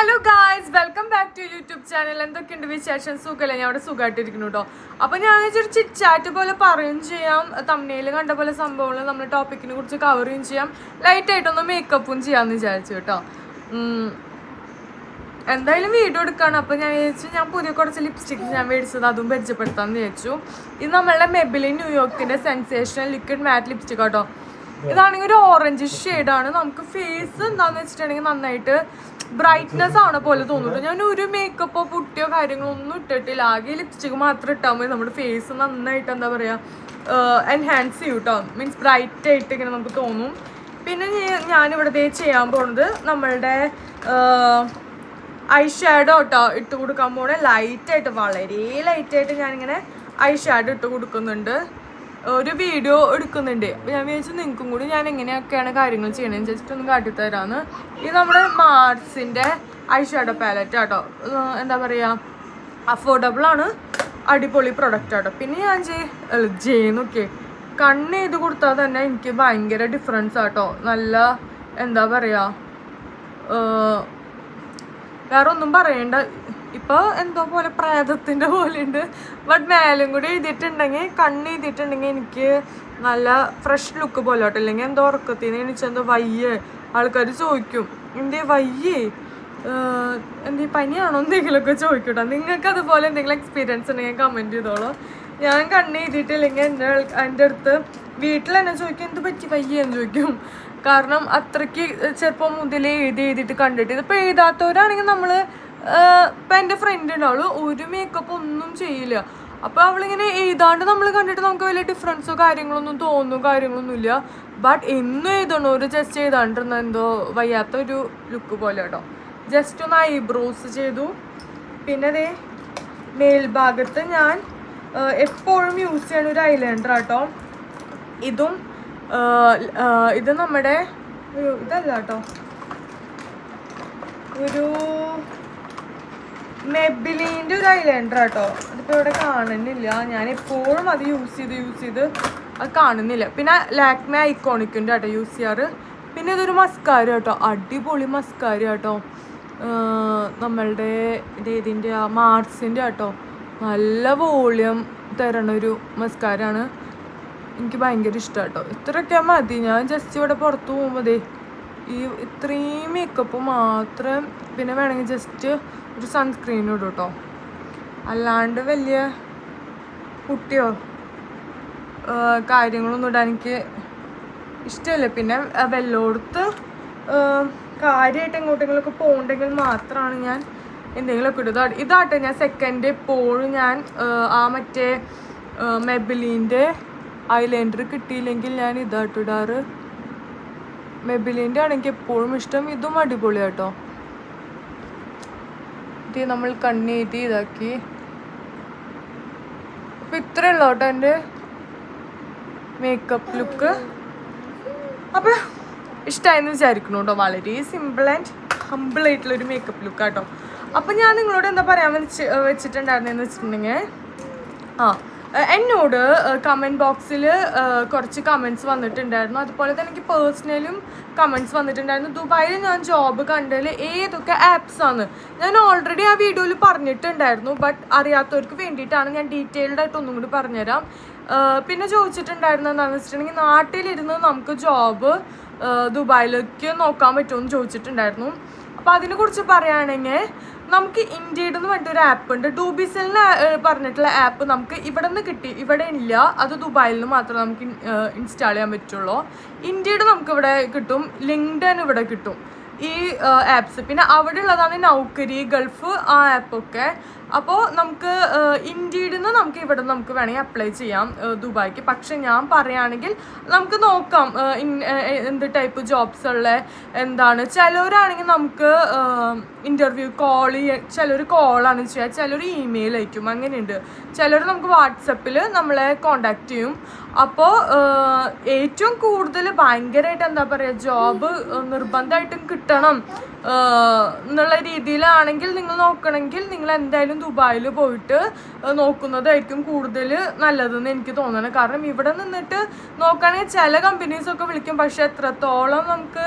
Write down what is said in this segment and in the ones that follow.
Hello guys, welcome back to YouTube channel. എന്തൊക്കെയുണ്ട് വിശേഷം? സുഖമല്ലേ? ഞാൻ അവിടെ സുഖമായിട്ടിരിക്കുന്നു കേട്ടോ. അപ്പോൾ ഞാൻ ഒരു ചിറ്റ് ചാറ്റ് പോലെ പറയുകയും ചെയ്യാം, തമ്മിൽ കണ്ട പോലെ സംഭവങ്ങൾ നമ്മൾ ടോപ്പിക്കിനെ കുറിച്ച് കവർ ചെയ്യുകയും ചെയ്യാം, ലൈറ്റായിട്ടൊന്ന് മേക്കപ്പും ചെയ്യാമെന്ന് വിചാരിച്ചു കേട്ടോ. എന്തായാലും വീഡിയോ എടുക്കുകയാണ്. അപ്പോൾ ഞാൻ വിചാരിച്ചു ഞാൻ പുതിയ കുറച്ച് ലിപ്സ്റ്റിക്സ് ഞാൻ മേടിച്ചത് അതും പരിചയപ്പെടുത്താമെന്ന് വിചാരിച്ചു. ഇത് നമ്മളുടെ മെബിലിൻ ന്യൂയോർക്കിൻ്റെ സെൻസേഷണൽ ലിക്വിഡ് മാറ്റ് ലിപ്സ്റ്റിക് കേട്ടോ. ഇതാണെങ്കിൽ ഒരു ഓറഞ്ച് ഷെയ്ഡാണ്. നമുക്ക് ഫേസ് എന്താണെന്ന് വെച്ചിട്ടുണ്ടെങ്കിൽ നന്നായിട്ട് ബ്രൈറ്റ്നെസ് ആവണ പോലെ തോന്നുന്നു. ഞാൻ ഒരു മേക്കപ്പോ പുട്ടിയോ കാര്യങ്ങളോ ഒന്നും ഇട്ടിട്ടില്ല. ആകെ ലിപ്സ്റ്റിക് മാത്രം ഇട്ടാൽ മതി നമ്മുടെ ഫേസ് നന്നായിട്ട് എന്താ പറയുക എൻഹാൻസ് ചെയ്യും കേട്ടോ. മീൻസ് ബ്രൈറ്റ് ആയിട്ട് ഇങ്ങനെ നമുക്ക് തോന്നും. പിന്നെ ഞാനിവിടെ ചെയ്യാൻ പോകുന്നത് നമ്മളുടെ ഐ ഷാഡോ കേട്ടോ ഇട്ട് കൊടുക്കാൻ പോണേ. ലൈറ്റായിട്ട്, വളരെ ലൈറ്റായിട്ട് ഞാനിങ്ങനെ ഐ ഷാഡോ ഇട്ട് കൊടുക്കുന്നുണ്ട്. ഒരു വീഡിയോ എടുക്കുന്നുണ്ട്. അപ്പോൾ ഞാൻ വിചാരിച്ചു നിങ്ങൾക്കും കൂടി ഞാൻ എങ്ങനെയൊക്കെയാണ് കാര്യങ്ങൾ ചെയ്യണമെന്ന് ജസ്റ്റ് ഒന്ന് കാട്ടിത്തരാമെന്ന്. ഇത് നമ്മുടെ മാർസിൻ്റെ ഐ ഷാഡോ പാലറ്റ് കേട്ടോ. എന്താ പറയുക, അഫോർഡബിൾ ആണ്, അടിപൊളി പ്രൊഡക്റ്റ് കേട്ടോ. പിന്നെ ഞാൻ ചെയ്യുന്നൊക്കെ കണ്ണ് ചെയ്ത് കൊടുത്താൽ തന്നെ എനിക്ക് ഭയങ്കര ഡിഫറൻസ് ആട്ടോ. നല്ല എന്താ പറയുക, വേറെ ഒന്നും പറയണ്ട. ഇപ്പോൾ എന്തോ പോലെ പ്രേതത്തിൻ്റെ പോലെ ഉണ്ട്. ബട്ട് മേലും കൂടി എഴുതിയിട്ടുണ്ടെങ്കിൽ, കണ്ണ് എഴുതിയിട്ടുണ്ടെങ്കിൽ എനിക്ക് നല്ല ഫ്രഷ് ലുക്ക് പോലെ കേട്ടോ. ഇല്ലെങ്കിൽ എന്തോ ഉറക്കത്തിന് എനിച്ചെന്തോ വയ്യേ, ആൾക്കാർ ചോദിക്കും എന്തേ വയ്യേ, എന്തേ പനിയാണോ എന്തെങ്കിലുമൊക്കെ ചോദിക്കട്ടോ. നിങ്ങൾക്ക് അതുപോലെ എന്തെങ്കിലും എക്സ്പീരിയൻസ് ഉണ്ടെങ്കിൽ കമൻറ്റ് ചെയ്തോളൂ. ഞാൻ കണ്ണ് എഴുതിയിട്ടില്ലെങ്കിൽ എൻ്റെ അടുത്ത് വീട്ടിൽ തന്നെ ചോദിക്കും എന്ത് പറ്റി വയ്യെന്ന് ചോദിക്കും. കാരണം അത്രയ്ക്ക് ചെറുപ്പം മുതലേ എഴുതിയിട്ട് കണ്ടിട്ട്. ഇതിപ്പോൾ എഴുതാത്തവരാണെങ്കിൽ നമ്മൾ ഇപ്പം എൻ്റെ ഫ്രണ്ട് ഉണ്ടാവുള്ളൂ, ഒരു മേക്കപ്പ് ഒന്നും ചെയ്യില്ല. അപ്പോൾ അവളിങ്ങനെ എഴുതാണ്ട് നമ്മൾ കണ്ടിട്ട് നമുക്ക് വലിയ ഡിഫറൻസോ കാര്യങ്ങളൊന്നുമില്ല. ബട്ട് എന്നും എഴുതണോ ഒരു ജസ്റ്റ് എഴുതാണ്ടിരുന്ന എന്തോ വയ്യാത്തൊരു ലുക്ക് പോലെ കേട്ടോ. ജസ്റ്റ് ഒന്ന് ഐബ്രോസ് ചെയ്തു. പിന്നെ അതേ മേൽഭാഗത്ത് ഞാൻ എപ്പോഴും യൂസ് ചെയ്യണ ഒരു ഐലൈനർ കേട്ടോ. ഇത് നമ്മുടെ ഇതല്ല കേട്ടോ, ഒരു മെബിലിൻ്റെ ഒരു ഐലൈനർ കേട്ടോ. അതിപ്പോൾ ഇവിടെ കാണുന്നില്ല. ഞാൻ എപ്പോഴും അത് യൂസ് ചെയ്ത് അത് കാണുന്നില്ല. പിന്നെ ലാക്മേ ഐക്കോണിക്കിൻ്റെ കേട്ടോ യൂസ് ചെയ്യാറ്. പിന്നെ ഇതൊരു മസ്കാര കേട്ടോ, അടിപൊളി മസ്കാര കേട്ടോ. നമ്മളുടെ ഇതിൻ്റെ മാർസിൻ്റെ കേട്ടോ, നല്ല വോളിയം തരണൊരു മസ്കാരാണ്. എനിക്ക് ഭയങ്കര ഇഷ്ടം കേട്ടോ. ഇത്രയൊക്കെ മതി. ഞാൻ ജസ്റ്റ് ഇവിടെ പുറത്ത് പോകുമ്പോൾ ഇത്രയും മേക്കപ്പ് മാത്രം. പിന്നെ വേണമെങ്കിൽ ജസ്റ്റ് ഒരു സൺസ്ക്രീൻ ഇടും കേട്ടോ. അല്ലാണ്ട് വലിയ കുട്ടിയോ കാര്യങ്ങളൊന്നും ഇടാൻ എനിക്ക് ഇഷ്ടമല്ല. പിന്നെ വെള്ളമെടുത്ത് കാര്യമായിട്ട് എങ്ങോട്ടെങ്കിലുമൊക്കെ പോകണ്ടെങ്കിൽ മാത്രമാണ് ഞാൻ എന്തെങ്കിലുമൊക്കെ ഇടുക. ഇതാട്ടെ ഞാൻ സെക്കൻഡ് എപ്പോഴും ഞാൻ മറ്റേ മെബിലിൻ്റെ ഐലൈനർ കിട്ടിയില്ലെങ്കിൽ ഞാൻ ഇതായിട്ടിടാറ്. മെബിലിൻ്റെ ആണ് എനിക്ക് എപ്പോഴും ഇഷ്ടം. ഇതും അടിപൊളിയാണ് കേട്ടോ. ഇത് നമ്മൾ കണ്ണെഴുതി ഇതാക്കി. അപ്പം ഇത്രയേ ഉള്ളൂ കേട്ടോ എൻ്റെ മേക്കപ്പ് ലുക്ക്. അപ്പം ഇഷ്ടമായെന്ന് വിചാരിക്കുന്നു കേട്ടോ. വളരെ സിമ്പിൾ ആൻഡ് ഹമ്പിളായിട്ടുള്ളൊരു മേക്കപ്പ് ലുക്ക് കേട്ടോ. അപ്പം ഞാൻ നിങ്ങളോട് എന്താ പറയാൻ വെച്ചിട്ടുണ്ടായിരുന്നെന്ന് വെച്ചിട്ടുണ്ടെങ്കിൽ, എന്നോട് കമൻറ്റ് ബോക്സിൽ കുറച്ച് കമൻറ്റ്സ് വന്നിട്ടുണ്ടായിരുന്നു. അതുപോലെ തന്നെ എനിക്ക് പേഴ്സണലും കമൻറ്റ്സ് വന്നിട്ടുണ്ടായിരുന്നു. ദുബായിൽ ഞാൻ ജോബ് കണ്ടതിൽ ഏതൊക്കെ ആപ്സാണ്. ഞാൻ ഓൾറെഡി ആ വീഡിയോയിൽ പറഞ്ഞിട്ടുണ്ടായിരുന്നു. ബട്ട് അറിയാത്തവർക്ക് വേണ്ടിയിട്ടാണ് ഞാൻ ഡീറ്റെയിൽഡ് ആയിട്ട് ഒന്നും കൂടി പറഞ്ഞുതരാം. പിന്നെ ചോദിച്ചിട്ടുണ്ടായിരുന്നു എന്താണെന്ന് വെച്ചിട്ടുണ്ടെങ്കിൽ, നാട്ടിലിരുന്ന് നമുക്ക് ജോബ് ദുബായിലേക്ക് നോക്കാൻ പറ്റുമെന്ന് ചോദിച്ചിട്ടുണ്ടായിരുന്നു. അപ്പോൾ അതിനെക്കുറിച്ച് പറയുകയാണെങ്കിൽ, നമുക്ക് ഇൻഡീഡ് എന്ന് പറഞ്ഞിട്ടൊരു ആപ്പ് ഉണ്ട്. ഡൂബിസെലിന് പറഞ്ഞിട്ടുള്ള ആപ്പ് നമുക്ക് ഇവിടെ നിന്ന് കിട്ടി, ഇവിടെ ഇല്ല. അത് ദുബായിൽ നിന്ന് മാത്രമേ നമുക്ക് ഇൻസ്റ്റാൾ ചെയ്യാൻ പറ്റുള്ളൂ. ഇൻഡീഡ് നമുക്ക് ഇവിടെ കിട്ടും, ലിങ്ക്ഡ്ഇൻ ഇവിടെ കിട്ടും ഈ ആപ്സ്. പിന്നെ അവിടെ ഉള്ളതാണ് നൗക്കരി, ഗൾഫ് ആ ആപ്പൊക്കെ. അപ്പോൾ നമുക്ക് ഇൻഡീഡിൽ നിന്ന് നമുക്ക് ഇവിടെ നമുക്ക് വേണമെങ്കിൽ അപ്ലൈ ചെയ്യാം ദുബായ്ക്ക്. പക്ഷെ ഞാൻ പറയുകയാണെങ്കിൽ നമുക്ക് നോക്കാം എന്ത് ടൈപ്പ് ജോബ്സ് ഉള്ള എന്താണ്. ചിലവരാണെങ്കിൽ നമുക്ക് ഇൻ്റർവ്യൂ ചിലർ കോളാണ് ചെയ്യുക, ചിലർ ഇമെയിൽ അയക്കും, അങ്ങനെയുണ്ട്. ചിലർ നമുക്ക് വാട്സപ്പിൽ നമ്മളെ കോണ്ടാക്ട് ചെയ്യും. അപ്പോൾ ഏറ്റവും കൂടുതൽ ഭയങ്കരമായിട്ട് എന്താ പറയുക, ജോബ് നിർബന്ധമായിട്ടും കിട്ടണം എന്നുള്ള രീതിയിലാണെങ്കിൽ നിങ്ങൾ നോക്കണമെങ്കിൽ നിങ്ങൾ എന്തായാലും ദുബായിൽ പോയിട്ട് നോക്കുന്നതായിരിക്കും കൂടുതൽ നല്ലതെന്ന് എനിക്ക് തോന്നുന്നത്. കാരണം ഇവിടെ നിന്നിട്ട് നോക്കുകയാണെങ്കിൽ ചില കമ്പനീസൊക്കെ വിളിക്കും, പക്ഷെ എത്രത്തോളം നമുക്ക്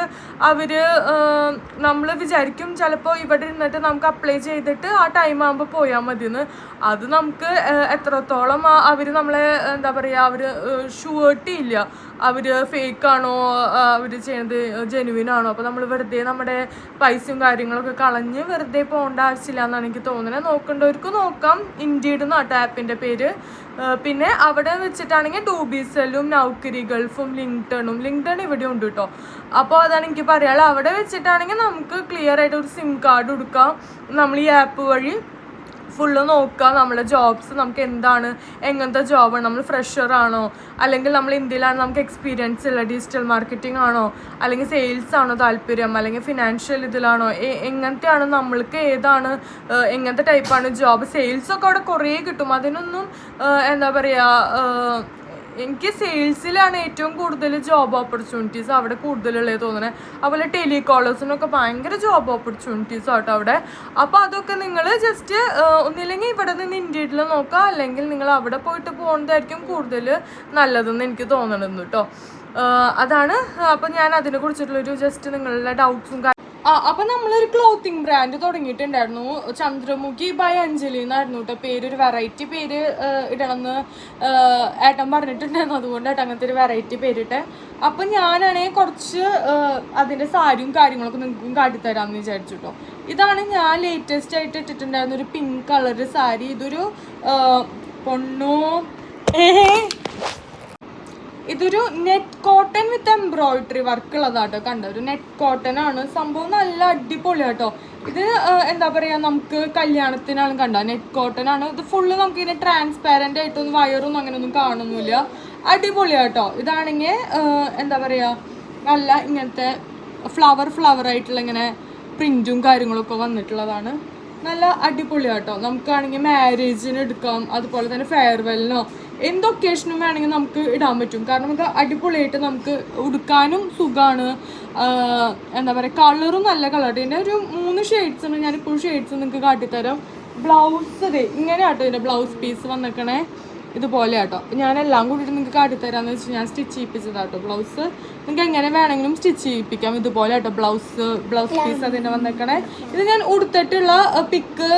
നമ്മൾ വിചാരിക്കും ചിലപ്പോൾ ഇവിടെ ഇരുന്നിട്ട് നമുക്ക് അപ്ലൈ ചെയ്തിട്ട് ആ ടൈം ആകുമ്പോൾ പോയാൽ മതിയെന്ന്. അത് നമുക്ക് എത്രത്തോളം അവർ നമ്മളെ എന്താ പറയുക, അവർ ഷുവേർട്ടി ഇല്ല, അവർ ഫേക്കാണോ അവർ ചെയ്യുന്നത് ജെനുവിൻ ആണോ. അപ്പോൾ നമ്മൾ വെറുതെ നമ്മുടെ പൈസയും കാര്യങ്ങളൊക്കെ കളഞ്ഞ് വെറുതെ പോകേണ്ട ആവശ്യമില്ല എന്നാണ് എനിക്ക് തോന്നുന്നത്. നോക്കേണ്ടവർക്ക് നോക്കാം. ഇൻഡീഡ് എന്നാട്ടോ ആപ്പിൻ്റെ പേര്. പിന്നെ അവിടെ വെച്ചിട്ടാണെങ്കിൽ ഡൂബിസെല്ലും നൗക്കരി ഗൾഫും ലിങ്ക്ഡൺ ഇവിടെ ഉണ്ട് കേട്ടോ. അപ്പോൾ അതാണ് എനിക്ക് പറയാനുള്ളത്. അവിടെ വെച്ചിട്ടാണെങ്കിൽ നമുക്ക് ക്ലിയർ ആയിട്ട് ഒരു സിം കാർഡ് എടുക്കാം. നമ്മൾ ഈ ആപ്പ് വഴി ഫുള്ള് നോക്കുക നമ്മുടെ ജോബ്സ്, നമുക്ക് എന്താണ്, എങ്ങനത്തെ ജോബാണ്, നമ്മൾ ഫ്രഷർ ആണോ, അല്ലെങ്കിൽ നമ്മൾ ഇന്ത്യയിലാണ്, നമുക്ക് എക്സ്പീരിയൻസ് ഉള്ള ഡിജിറ്റൽ മാർക്കറ്റിംഗ് ആണോ, അല്ലെങ്കിൽ സെയിൽസ് ആണോ താല്പര്യം, അല്ലെങ്കിൽ ഫിനാൻഷ്യൽ ഇതിലാണോ, എങ്ങനത്തെയാണ്, നമ്മൾക്ക് ഏതാണ്, എങ്ങനത്തെ ടൈപ്പാണ് ജോബ്. സെയിൽസൊക്കെ അവിടെ കുറേ കിട്ടും. അതിനൊന്നും എന്താ പറയുക, എനിക്ക് സെയിൽസിലാണ് ഏറ്റവും കൂടുതൽ ജോബ് ഓപ്പർച്യൂണിറ്റീസ് അവിടെ കൂടുതലുള്ളത് തോന്നുന്നത്. അതുപോലെ ടെലികോളേഴ്സിനൊക്കെ ഭയങ്കര ജോബ് ഓപ്പർച്യൂണിറ്റീസ് ആട്ടോ അവിടെ. അപ്പോൾ അതൊക്കെ നിങ്ങൾ ജസ്റ്റ് ഒന്നില്ലെങ്കിൽ ഇവിടെ നിന്ന് ഇന്ത്യയിൽ നോക്കുക, അല്ലെങ്കിൽ നിങ്ങൾ അവിടെ പോയിട്ട് പോകുന്നതായിരിക്കും കൂടുതൽ നല്ലതെന്ന് എനിക്ക് തോന്നണമെന്ന് കേട്ടോ. അതാണ്. അപ്പം ഞാൻ അതിനെ കുറിച്ചിട്ടുള്ളൊരു ജസ്റ്റ് നിങ്ങളുടെ ഡൗട്ട്സും അപ്പം നമ്മളൊരു ക്ലോത്തിങ് ബ്രാൻഡ് തുടങ്ങിയിട്ടുണ്ടായിരുന്നു. ചന്ദ്രമുഖി ബൈ അഞ്ജലി എന്നായിരുന്നു കേട്ടോ പേര്. ഒരു വെറൈറ്റി പേര് ഇടണമെന്ന് ഏട്ടൻ പറഞ്ഞിട്ടുണ്ടായിരുന്നു, അതുകൊണ്ട് ഏട്ടൻ അങ്ങനത്തെ ഒരു വെറൈറ്റി പേരിട്ടെ. അപ്പം ഞാനാണെങ്കിൽ കുറച്ച് അതിൻ്റെ സാരിയും കാര്യങ്ങളൊക്കെ നിങ്ങൾക്കും കാട്ടിത്തരാമെന്ന് വിചാരിച്ചു കേട്ടോ. ഇതാണ് ഞാൻ ലേറ്റസ്റ്റ് ആയിട്ട് ഇട്ടിട്ടുണ്ടായിരുന്ന ഒരു പിങ്ക് കളർ സാരി. ഇതൊരു ഇതൊരു net cotton with embroidery work ഉള്ളതാട്ടോ. കണ്ടോ, ഒരു നെറ്റ് കോട്ടൺ ആണ് സംഭവം. നല്ല അടിപൊളിയാട്ടോ. ഇത് എന്താ പറയുക, നമുക്ക് കല്യാണത്തിനാണ്. കണ്ടോ, നെറ്റ് കോട്ടൺ ആണ്. ഇത് ഫുള്ള് നമുക്ക് ഇതിന് ട്രാൻസ്പാരൻ്റ് ആയിട്ടൊന്നും വയറൊന്നും അങ്ങനെയൊന്നും കാണുന്നില്ല. അടിപൊളിയാട്ടോ. ഇതാണെങ്കിൽ എന്താ പറയുക, നല്ല ഇങ്ങനത്തെ ഫ്ലവർ ആയിട്ടുള്ള ഇങ്ങനെ പ്രിൻറ്റും കാര്യങ്ങളൊക്കെ വന്നിട്ടുള്ളതാണ്. നല്ല അടിപൊളിയാട്ടോ. നമുക്കാണെങ്കിൽ മാരേജിന് എടുക്കാം, അതുപോലെ തന്നെ ഫെയർവെല്ലിനോ എന്ത് ഒക്കേഷനും വേണമെങ്കിൽ നമുക്ക് ഇടാൻ പറ്റും. കാരണം ഇത് അടിപൊളിയായിട്ട് നമുക്ക് ഉടുക്കാനും സുഖമാണ്. എന്താ പറയുക, കളറും നല്ല കളർ. ഇതിൻ്റെ ഒരു 3 ഷെയ്ഡ്സ് ഉണ്ട്. ഞാനിപ്പോൾ ഷെയ്ഡ്സ് നിങ്ങൾക്ക് കാട്ടിത്തരാം. ബ്ലൗസ് ഇങ്ങനെ ആട്ടോ ഇതിൻ്റെ ബ്ലൗസ് പീസ് വന്നിക്കണേ, ഇതുപോലെ ആട്ടോ. ഞാനെല്ലാം കൂടിയിട്ട് നിങ്ങൾക്ക് കാട്ടിത്തരാമെന്ന് വെച്ചാൽ ഞാൻ സ്റ്റിച്ച് ചെയ്യിപ്പിച്ചതാട്ടോ. ബ്ലൗസ് നിങ്ങൾക്ക് എങ്ങനെ വേണമെങ്കിലും സ്റ്റിച്ച് ചെയ്യിപ്പിക്കാം. ഇതുപോലെ ആട്ടോ ബ്ലൗസ് പീസ് അതിൻ്റെ വന്നിക്കണേ. ഇത് ഞാൻ ഉടുത്തിട്ടുള്ള പിക്ക്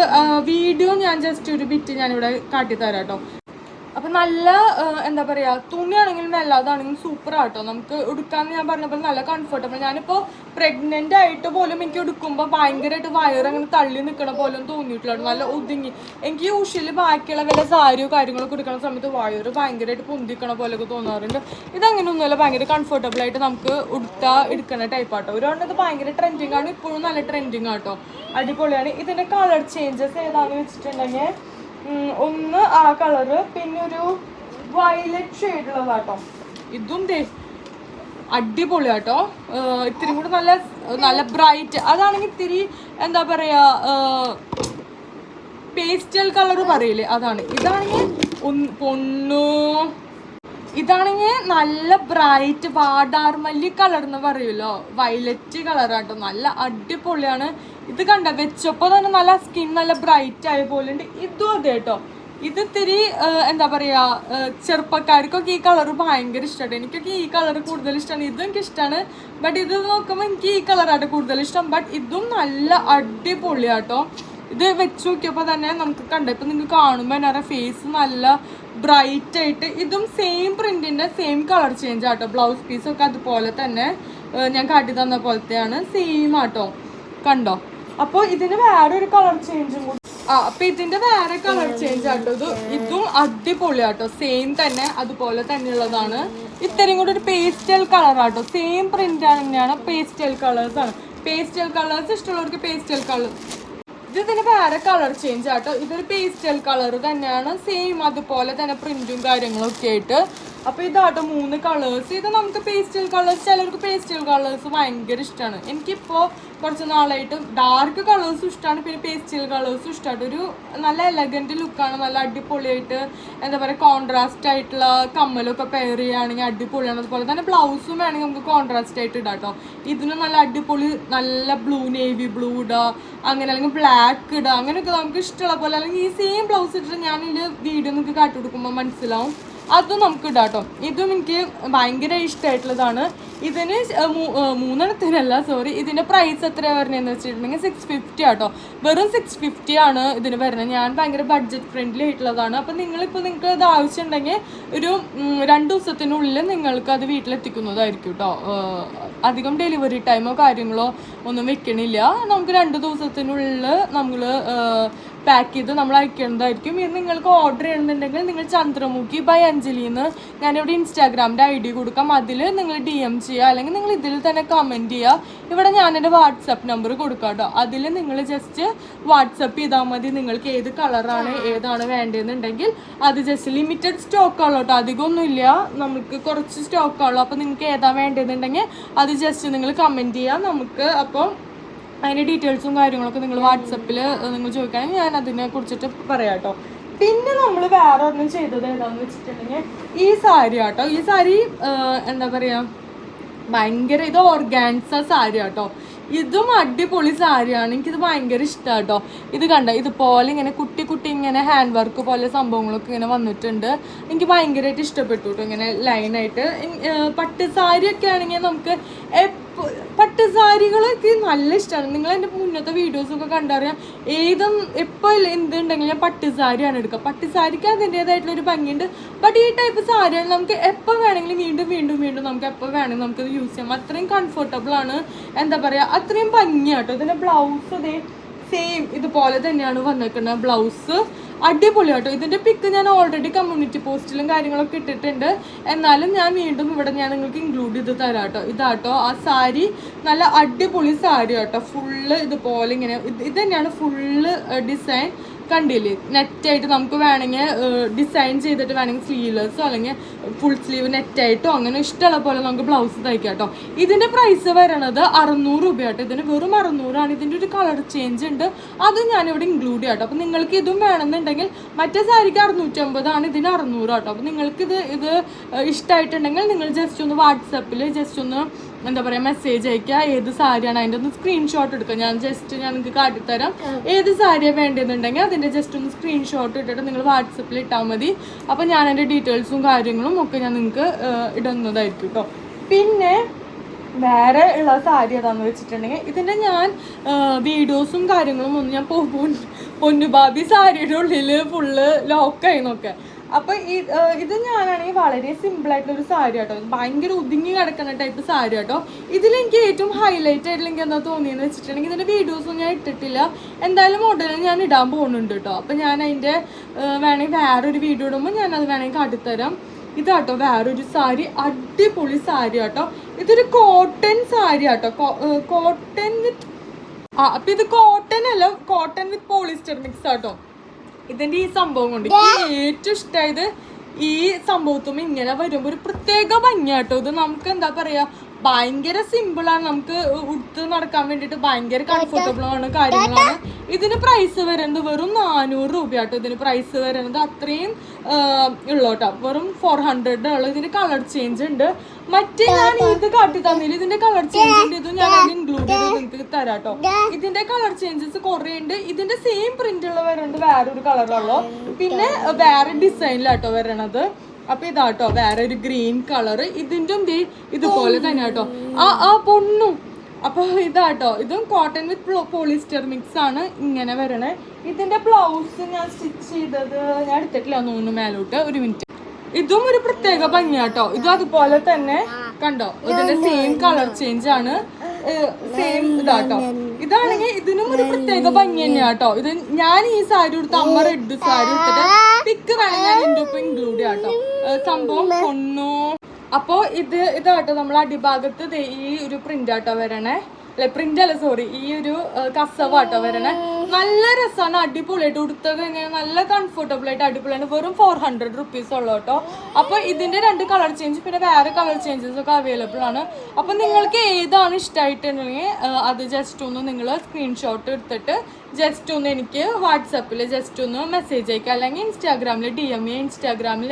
വീഡിയോ ഞാൻ ജസ്റ്റ് ഒരു ബിറ്റ് ഞാനിവിടെ കാട്ടിത്തരാം കേട്ടോ. അപ്പം നല്ല എന്താ പറയുക, തുണിയാണെങ്കിലും നല്ലതാണെങ്കിലും സൂപ്പറാട്ടോ. നമുക്ക് ഉടുക്കാമെന്ന് ഞാൻ പറഞ്ഞപ്പോൾ നല്ല കംഫർട്ടബിൾ. ഞാനിപ്പോൾ പ്രഗ്നൻ്റ് ആയിട്ട് പോലും എനിക്ക് ഉടുക്കുമ്പോൾ ഭയങ്കരമായിട്ട് വയറങ്ങനെ തള്ളി നിൽക്കണ പോലും തോന്നിയിട്ടുള്ളൂ. നല്ല ഒതുങ്ങി. എനിക്ക് യൂഷ്വലി ബാക്കിയുള്ള വല്ല സാരിയോ കാര്യങ്ങളൊക്കെ എടുക്കുന്ന സമയത്ത് വയറ് ഭയങ്കരമായിട്ട് പൊന്തിക്കണ പോലെയൊക്കെ തോന്നാറുണ്ട്. ഇതങ്ങനെയൊന്നുമല്ല, ഭയങ്കര കംഫർട്ടബിളായിട്ട് നമുക്ക് എടുക്കണ ടൈപ്പാട്ടോ. ഒരുപാട് ഇത് ഭയങ്കര ട്രെൻഡിങ് ആണ്, ഇപ്പോഴും നല്ല ട്രെൻഡിങ് ആട്ടോ. അടിപൊളിയാണ്. ഇതിൻ്റെ കളർ ചേഞ്ചസ് ഏതാണെന്ന് വെച്ചിട്ടുണ്ടെങ്കിൽ ഒന്ന് ആ കളറ്, പിന്നെ ഒരു വയലറ്റ് ഷെയ്ഡുള്ളതാട്ടോ. ഇതും അടിപൊളിയാട്ടോ. ഇത്തിരി കൂടെ നല്ല ബ്രൈറ്റ്. അതാണെങ്കിൽ ഇത്തിരി എന്താ പറയാ, പേസ്റ്റൽ കളർ പറയില്ലേ, അതാണ്. ഇതാണെങ്കിൽ ഇതാണെങ്കിൽ നല്ല ബ്രൈറ്റ് വാടാർമല്ലി കളർ എന്ന് പറയുമല്ലോ, വയലറ്റ് കളറാട്ടോ. നല്ല അടിപൊളിയാണ്. ഇത് കണ്ട വെച്ചപ്പോൾ തന്നെ നല്ല സ്കിൻ നല്ല ബ്രൈറ്റ് ആയ പോലെ ഉണ്ട്. ഇതും അതെ കേട്ടോ. ഇത് ഇത്തിരി എന്താ പറയുക, ചെറുപ്പക്കാർക്കൊക്കെ ഈ കളർ ഭയങ്കര ഇഷ്ടമാണ്. എനിക്കൊക്കെ ഈ കളർ കൂടുതൽ ഇഷ്ടമാണ്. ഇതും എനിക്ക് ഇഷ്ടമാണ്, ബട്ട് ഇത് നോക്കുമ്പോൾ എനിക്ക് ഈ കളറായിട്ട് കൂടുതൽ ഇഷ്ടം. ബട്ട് ഇതും നല്ല അടിപൊളിയാട്ടോ. ഇത് വെച്ച് നോക്കിയപ്പോൾ തന്നെ നമുക്ക് ഇപ്പം നിങ്ങൾക്ക് കാണുമ്പോൾ എന്നാ ഫേസ് നല്ല ബ്രൈറ്റ് ആയിട്ട്. ഇതും സെയിം പ്രിന്റിന്റെ സെയിം കളർ ചേഞ്ച് ആട്ടോ. ബ്ലൗസ് പീസൊക്കെ അതുപോലെ തന്നെ ഞാൻ കാട്ടി തന്ന പോലത്തെയാണ്, സെയിം ആട്ടോ. കണ്ടോ? അപ്പോൾ ഇതിന് വേറെ ഒരു കളർ ചേഞ്ചും കൂടി. അപ്പൊ ഇതിന്റെ വേറെ കളർ ചേഞ്ച് ആട്ടോ. ഇതും അടിപൊളിയാട്ടോ. സെയിം തന്നെ അതുപോലെ തന്നെയുള്ളതാണ്. ഇത്രയും കൂടി ഒരു പേസ്റ്റൽ കളർ ആട്ടോ. സെയിം പ്രിന്റ് തന്നെയാണ്, പേസ്റ്റൽ കളേഴ്സ് ആണ്. പേസ്റ്റൽ കളേഴ്സ് ഇഷ്ടമുള്ളവർക്ക് പേസ്റ്റൽ കളർ. ഇതിന് വേറെ കളർ ചേഞ്ച് ആട്ടോ. ഇതൊരു പേസ്റ്റൽ കളർ തന്നെയാണ്, സെയിം അതുപോലെ തന്നെ പ്രിന്റും കാര്യങ്ങളൊക്കെ ആയിട്ട്. അപ്പോൾ ഇതാട്ടോ 3 കളേഴ്സ്. ഇത് നമുക്ക് പേസ്റ്റൽ കളേഴ്സ്, ചിലർക്ക് പേസ്റ്റൽ കളേഴ്സ് ഭയങ്കര ഇഷ്ടമാണ്. എനിക്കിപ്പോൾ കുറച്ച് നാളായിട്ട് ഡാർക്ക് കളേഴ്സും ഇഷ്ടമാണ്, പിന്നെ പേസ്റ്റൽ കളേഴ്സും ഇഷ്ടമാണ്. ഒരു നല്ല എലഗൻറ്റ് ലുക്കാണ്, നല്ല അടിപൊളിയായിട്ട് എന്താ പറയുക കോൺട്രാസ്റ്റ് ആയിട്ടുള്ള കമ്മലൊക്കെ പെയർ ചെയ്യുകയാണെങ്കിൽ അടിപൊളിയാണ്. അതുപോലെ തന്നെ ബ്ലൗസും വേണമെങ്കിൽ നമുക്ക് കോൺട്രാസ്റ്റ് ആയിട്ട് ഇടാം കേട്ടോ. ഇതിന് നല്ല അടിപൊളി നല്ല ബ്ലൂ നേവി ബ്ലൂ ഇടുക, അങ്ങനെ അല്ലെങ്കിൽ ബ്ലാക്ക് ഇടുക, അങ്ങനെയൊക്കെ നമുക്ക് ഇഷ്ടമുള്ള പോലെ. അല്ലെങ്കിൽ ഈ സെയിം ബ്ലൗസ് ഇട്ടിട്ട് ഞാൻ ഇതിൻ്റെ വീഡിയോ നിങ്ങൾക്ക് കാട്ടി കൊടുക്കുമ്പോൾ മനസ്സിലാവും, അതും നമുക്ക് ഇടാം കേട്ടോ. ഇതും എനിക്ക് ഭയങ്കര ഇഷ്ടമായിട്ടുള്ളതാണ്. ഇതിന് 3 സോറി, ഇതിൻ്റെ പ്രൈസ് എത്രയാണ് വരുന്നതെന്ന് വെച്ചിട്ടുണ്ടെങ്കിൽ 650 ആട്ടോ. വെറും 650 ആണ് ഇതിന് വരുന്നത്. ഞാൻ ഭയങ്കര ബഡ്ജറ്റ് ഫ്രണ്ട്ലി ആയിട്ടുള്ളതാണ്. അപ്പം നിങ്ങൾക്ക് ഇത് ആവശ്യമുണ്ടെങ്കിൽ ഒരു 2 ദിവസത്തിനുള്ളിൽ നിങ്ങൾക്ക് അത് വീട്ടിലെത്തിക്കുന്നതായിരിക്കും കേട്ടോ. അധികം ഡെലിവറി ടൈമോ കാര്യങ്ങളോ ഒന്നും വെക്കണില്ല. നമുക്ക് 2 ദിവസത്തിനുള്ളിൽ നമ്മൾ പാക്ക് ചെയ്ത് നമ്മൾ അയക്കേണ്ടതായിരിക്കും. ഇത് നിങ്ങൾക്ക് ഓർഡർ ചെയ്യണമെന്നുണ്ടെങ്കിൽ നിങ്ങൾ ചന്ദ്രമുഖി ബൈ അഞ്ജലിന്ന് ഞാനിവിടെ ഇൻസ്റ്റാഗ്രാമിൻ്റെ ID കൊടുക്കാം. അതിൽ നിങ്ങൾ DM ചെയ്യുക, അല്ലെങ്കിൽ നിങ്ങൾ ഇതിൽ തന്നെ കമൻറ്റ് ചെയ്യുക. ഇവിടെ ഞാനെൻ്റെ വാട്സപ്പ് നമ്പർ കൊടുക്കാം കേട്ടോ. അതിൽ നിങ്ങൾ ജസ്റ്റ് വാട്സപ്പ് ചെയ്താൽ മതി. നിങ്ങൾക്ക് ഏത് കളറാണ് ഏതാണ് വേണ്ടതെന്നുണ്ടെങ്കിൽ അത് ജസ്റ്റ് ലിമിറ്റഡ് സ്റ്റോക്കുള്ളൂ കേട്ടോ, അധികമൊന്നുമില്ല, നമുക്ക് കുറച്ച് സ്റ്റോക്കുള്ളൂ. അപ്പോൾ നിങ്ങൾക്ക് ഏതാ വേണ്ടതെന്നുണ്ടെങ്കിൽ അത് ജസ്റ്റ് നിങ്ങൾ കമൻറ്റ് ചെയ്യുക നമുക്ക്. അപ്പോൾ അതിൻ്റെ ഡീറ്റെയിൽസും കാര്യങ്ങളൊക്കെ നിങ്ങൾ വാട്സപ്പിൽ നിങ്ങൾ ചോദിക്കുകയാണെങ്കിൽ ഞാൻ അതിനെ കുറിച്ചിട്ട് പറയാം കേട്ടോ. പിന്നെ നമ്മൾ വേറെ ഒന്നും ചെയ്തത് ഏതാണെന്ന് വെച്ചിട്ടുണ്ടെങ്കിൽ ഈ സാരി ആട്ടോ. ഈ സാരി എന്താ പറയുക ഭയങ്കര, ഇത് ഓർഗാൻസ സാരി ആട്ടോ. ഇതും അടിപൊളി സാരിയാണ്, എനിക്കിത് ഭയങ്കര ഇഷ്ടമാണ് കേട്ടോ. ഇത് കണ്ട ഇതുപോലെ ഇങ്ങനെ കുട്ടി ഇങ്ങനെ ഹാൻഡ് വർക്ക് പോലെ സംഭവങ്ങളൊക്കെ ഇങ്ങനെ വന്നിട്ടുണ്ട്. എനിക്ക് ഭയങ്കരമായിട്ട് ഇഷ്ടപ്പെട്ടു കേട്ടോ. ഇങ്ങനെ ലൈനായിട്ട് പട്ട് സാരിയൊക്കെ ആണെങ്കിൽ നമുക്ക് പട്ട് സാരികളൊക്കെ നല്ല ഇഷ്ടമാണ്. നിങ്ങൾ എൻ്റെ മുന്നത്തെ വീഡിയോസൊക്കെ കണ്ടറിയാം, എപ്പോൾ എന്തുണ്ടെങ്കിലും ഞാൻ പട്ട് സാരിയാണ് എടുക്കുക. പട്ട് സാരിക്ക് അതിൻ്റേതായിട്ടുള്ളൊരു ഭംഗിയുണ്ട്. ബട്ട് ഈ ടൈപ്പ് സാരിയാണ് നമുക്ക് എപ്പോൾ വേണമെങ്കിലും വീണ്ടും നമുക്ക് എപ്പോൾ വേണമെങ്കിലും നമുക്കത് യൂസ് ചെയ്യാം. അത്രയും കംഫർട്ടബിൾ ആണ്, എന്താ പറയുക അത്രയും ഭംഗിയാട്ടോ. ഇതിൻ്റെ ബ്ലൗസ് ഇതേ സെയിം ഇതുപോലെ തന്നെയാണ് വന്നിരിക്കുന്നത്. ബ്ലൗസ് അടിപൊളിയാട്ടോ. ഇതിൻ്റെ പിക്ക് ഞാൻ ഓൾറെഡി കമ്മ്യൂണിറ്റി പോസ്റ്റിലും കാര്യങ്ങളൊക്കെ ഇട്ടിട്ടുണ്ട്. എന്നാലും ഞാൻ വീണ്ടും ഇവിടെ ഞാൻ നിങ്ങൾക്ക് ഇൻക്ലൂഡ് ചെയ്ത് തരാം കേട്ടോ. ഇതാട്ടോ ആ സാരി, നല്ല അടിപൊളി സാരി കേട്ടോ. ഫുള്ള് ഇതുപോലെ ഇങ്ങനെ ഇത് തന്നെയാണ് ഫുള്ള് ഡിസൈൻ. കണ്ടില്ലേ, നെറ്റായിട്ട് നമുക്ക് വേണമെങ്കിൽ ഡിസൈൻ ചെയ്തിട്ട് വേണമെങ്കിൽ സ്ലീവ്ലെസ്സോ അല്ലെങ്കിൽ ഫുൾ സ്ലീവ് നെറ്റായിട്ടോ അങ്ങനെ ഇഷ്ടമുള്ള പോലെ നമുക്ക് ബ്ലൗസ് തയ്ക്കാം കേട്ടോ. ഇതിൻ്റെ പ്രൈസ് വരണത് 600 രൂപയാട്ടോ. ഇതിന് വെറും 600 ഇതിൻ്റെ ഒരു കളർ ചേഞ്ച് ഉണ്ട്, അത് ഞാനിവിടെ ഇൻക്ലൂഡ് ചെയ്യാം കേട്ടോ. അപ്പോൾ നിങ്ങൾക്ക് ഇതും വേണമെന്നുണ്ടെങ്കിൽ മറ്റേ സാരിക്ക് 650 ഇതിന് 600 കേട്ടോ. അപ്പോൾ നിങ്ങൾക്കിത് ഇഷ്ടമായിട്ടുണ്ടെങ്കിൽ നിങ്ങൾ ജസ്റ്റ് ഒന്ന് വാട്സപ്പിൽ ജസ്റ്റ് ഒന്ന് എന്താ പറയുക മെസ്സേജ് അയക്കുക. ഏത് സാരിയാണ് അതിൻ്റെ ഒന്ന് സ്ക്രീൻഷോട്ട് എടുക്കുക. ഞാൻ നിങ്ങൾക്ക് കാട്ടിത്തരാം ഏത് സാരിയാണ് വേണ്ടതെന്നുണ്ടെങ്കിൽ അതിൻ്റെ ജസ്റ്റ് ഒന്ന് സ്ക്രീൻഷോട്ട് ഇട്ടിട്ട് നിങ്ങൾ വാട്സപ്പിൽ ഇട്ടാൽ മതി. അപ്പോൾ ഞാൻ എൻ്റെ ഡീറ്റെയിൽസും കാര്യങ്ങളും ഒക്കെ ഞാൻ നിങ്ങൾക്ക് ഇടുന്നതായിരിക്കും കേട്ടോ. പിന്നെ വേറെ ഉള്ള സാരി ഏതാണെന്ന് വെച്ചിട്ടുണ്ടെങ്കിൽ ഇതിൻ്റെ ഞാൻ വീഡിയോസും കാര്യങ്ങളും ഒന്നും ഞാൻ പൊന്നുബാബി സാരിയുടെ ഉള്ളിൽ ഫുള്ള് ലോക്കായി നോക്കുക. അപ്പോൾ ഇത് ഞാനാണെങ്കിൽ വളരെ സിമ്പിളായിട്ടുള്ളൊരു സാരി കേട്ടോ. ഭയങ്കര ഒതുങ്ങി കിടക്കുന്ന ടൈപ്പ് സാരി കേട്ടോ. ഇതിലെനിക്ക് ഏറ്റവും ഹൈലൈറ്റ് ആയിട്ടുള്ള എനിക്ക് എന്താ തോന്നിയെന്ന് വെച്ചിട്ടുണ്ടെങ്കിൽ ഇതിൻ്റെ വീഡിയോസും ഞാൻ ഇട്ടിട്ടില്ല. എന്തായാലും മോഡലിൽ ഞാൻ ഇടാൻ പോകുന്നുണ്ട് കേട്ടോ. അപ്പോൾ ഞാൻ അതിൻ്റെ വേണമെങ്കിൽ വേറൊരു വീഡിയോ ഇടുമ്പോൾ ഞാനത് വേണമെങ്കിൽ കാട്ടിത്തരാം. ഇതാട്ടോ വേറൊരു സാരി, അടിപൊളി സാരി കേട്ടോ. ഇതൊരു കോട്ടൺ സാരി കേട്ടോ. കോട്ടൺ വിത്ത് അപ്പം ഇത് കോട്ടൺ അല്ല, കോട്ടൺ വിത്ത് പോളിസ്റ്റർ മിക്സ് ആട്ടോ. ഇതിൻ്റെ ഈ സംഭവം കൊണ്ട് എനിക്ക് ഏറ്റവും ഇഷ്ടമായത് ഈ സംഭവത്തുമ്പോൾ ഇങ്ങനെ വരുമ്പോൾ ഒരു പ്രത്യേക ഭംഗിയാട്ടോ. ഇത് നമുക്ക് എന്താ പറയുക ഭയങ്കര സിമ്പിളാണ്, നമുക്ക് ഉടുത്ത് നടക്കാൻ വേണ്ടിയിട്ട് ഭയങ്കര കംഫർട്ടബിളാണ് കാര്യങ്ങളാണ്. ഇതിന് പ്രൈസ് വരുന്നത് വെറും 400 രൂപയാട്ടോ. ഇതിന് പ്രൈസ് വരുന്നത് അത്രയും ഉള്ളോട്ടോ. വെറും 400 ഉള്ളു. ഇതിൻ്റെ കളർ ചേഞ്ച് ഉണ്ട്. മറ്റേ ഞാൻ ഇത് കാട്ടി തന്നില്ല, ഇതിന്റെ കളർ ചേഞ്ച് ഉണ്ട്. ഇത് ഞാൻ ഇൻക്ലൂഡ് ചെയ്ത് നിങ്ങൾക്ക് തരാട്ടോ. ഇതിന്റെ കളർ ചേഞ്ചസ് കുറേ ഉണ്ട്. ഇതിന്റെ സെയിം പ്രിന്റ് ഉള്ള വരുന്നുണ്ട്, വേറൊരു കളറുള്ളൂ, പിന്നെ വേറെ ഡിസൈനിലാട്ടോ വരണത്. അപ്പൊ ഇതാട്ടോ വേറെ ഒരു ഗ്രീൻ കളർ. ഇതിൻ്റെ ഇതുപോലെ തന്നെ കേട്ടോ ആ പൊണ്ണും. അപ്പൊ ഇതാട്ടോ ഇതും കോട്ടൺ വിത്ത് പോളിസ്റ്റർ മിക്സ് ആണ് ഇങ്ങനെ വരണേ. ഇതിന്റെ ബ്ലൗസ് ഞാൻ സ്റ്റിച്ച് ചെയ്തത് ഞാൻ എടുത്തിട്ടില്ല തോന്നുന്നു മേലോട്ട്. ഒരു മിനിറ്റ്. ഇതും ഒരു പ്രത്യേക ഭംഗിയാട്ടോ. ഇതും അതുപോലെ തന്നെ കണ്ടോ, ഇതിന്റെ സെയിം കളർ ചേഞ്ച് ആണ്, സെയിം ഇതാട്ടോ. ഇതാണെങ്കിൽ ഇതിനും ഒരു പ്രത്യേക ഭംഗി തന്നെയാട്ടോ. ഇത് ഞാൻ ഈ സാരി എടുത്ത് അമ്മ റെഡ് സാരി എടുത്തിട്ട് പിക്ക് വേണമെങ്കിൽ ഞാൻ എൻ്റെ ഒപ്പം ഇൻക്ലൂഡ് ചെയ്യാട്ടോ. സംഭവം പൊണ്ണു. അപ്പോൾ ഇതാട്ടോ നമ്മൾ അടിഭാഗത്ത് ഈ ഒരു പ്രിന്റ് ആട്ടോ വരണേ. അല്ലെ പ്രിന്റ് അല്ല സോറി, ഈ ഒരു കസവാട്ടോ വരണേ. നല്ല രസമാണ്, അടിപൊളിയായിട്ട് ഉടുത്തൊക്കെ ഇങ്ങനെ നല്ല കംഫർട്ടബിൾ ആയിട്ട് അടിപൊളിയാണ്. വെറും 400 റുപ്പീസ് ഉള്ളു കേട്ടോ. അപ്പൊ ഇതിന്റെ 2 കളർ ചേഞ്ച് പിന്നെ വേറെ കളർ ചേഞ്ചസ് ഒക്കെ അവൈലബിൾ ആണ്. അപ്പൊ നിങ്ങൾക്ക് ഏതാണ് ഇഷ്ടമായിട്ടുണ്ടെങ്കിൽ അത് ജസ്റ്റ് ഒന്ന് നിങ്ങൾ സ്ക്രീൻഷോട്ട് എടുത്തിട്ട് ജസ്റ്റ് ഒന്ന് എനിക്ക് വാട്സാപ്പിൽ ജസ്റ്റ് ഒന്ന് മെസ്സേജ് അയക്കുക, അല്ലെങ്കിൽ ഇൻസ്റ്റാഗ്രാമിൽ DM ചെയ്യുക. ഇൻസ്റ്റാഗ്രാമിൽ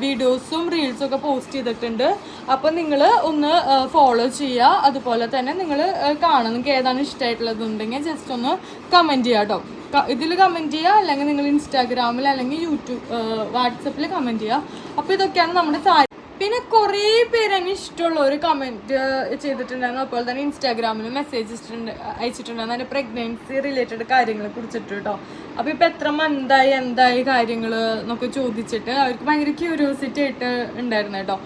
വീഡിയോസും റീൽസും ഒക്കെ പോസ്റ്റ് ചെയ്തിട്ടുണ്ട്. അപ്പം നിങ്ങൾ ഒന്ന് ഫോളോ ചെയ്യുക. അതുപോലെ തന്നെ നിങ്ങൾ കാണുക, നിങ്ങൾക്ക് ഏതാണ് ഇഷ്ടമായിട്ടുള്ളതെന്നുണ്ടെങ്കിൽ ജസ്റ്റ് ഒന്ന് കമൻറ്റ് ചെയ്യുക കേട്ടോ. ഇതിൽ കമൻറ്റ് ചെയ്യുക, അല്ലെങ്കിൽ നിങ്ങൾ ഇൻസ്റ്റാഗ്രാമിൽ അല്ലെങ്കിൽ വാട്സപ്പിൽ കമൻറ്റ് ചെയ്യുക. അപ്പോൾ ഇതൊക്കെയാണ് നമ്മുടെ സാരി. പിന്നെ കുറേ പേര് എനിക്ക് ഇഷ്ടമുള്ളവർ കമൻറ്റ് ചെയ്തിട്ടുണ്ടായിരുന്നു. അതുപോലെ തന്നെ ഇൻസ്റ്റാഗ്രാമിൽ മെസ്സേജ് അയച്ചിട്ടുണ്ടായിരുന്നു എൻ്റെ പ്രഗ്നൻസി റിലേറ്റഡ് കാര്യങ്ങളെ കുറിച്ചിട്ട് കേട്ടോ. അപ്പോൾ ഇപ്പോൾ എത്ര മന്തായി എന്തായി കാര്യങ്ങൾ എന്നൊക്കെ ചോദിച്ചിട്ട് അവർക്ക് ഭയങ്കര ക്യൂരിയോസിറ്റി ആയിട്ട് ഉണ്ടായിരുന്നു കേട്ടോ.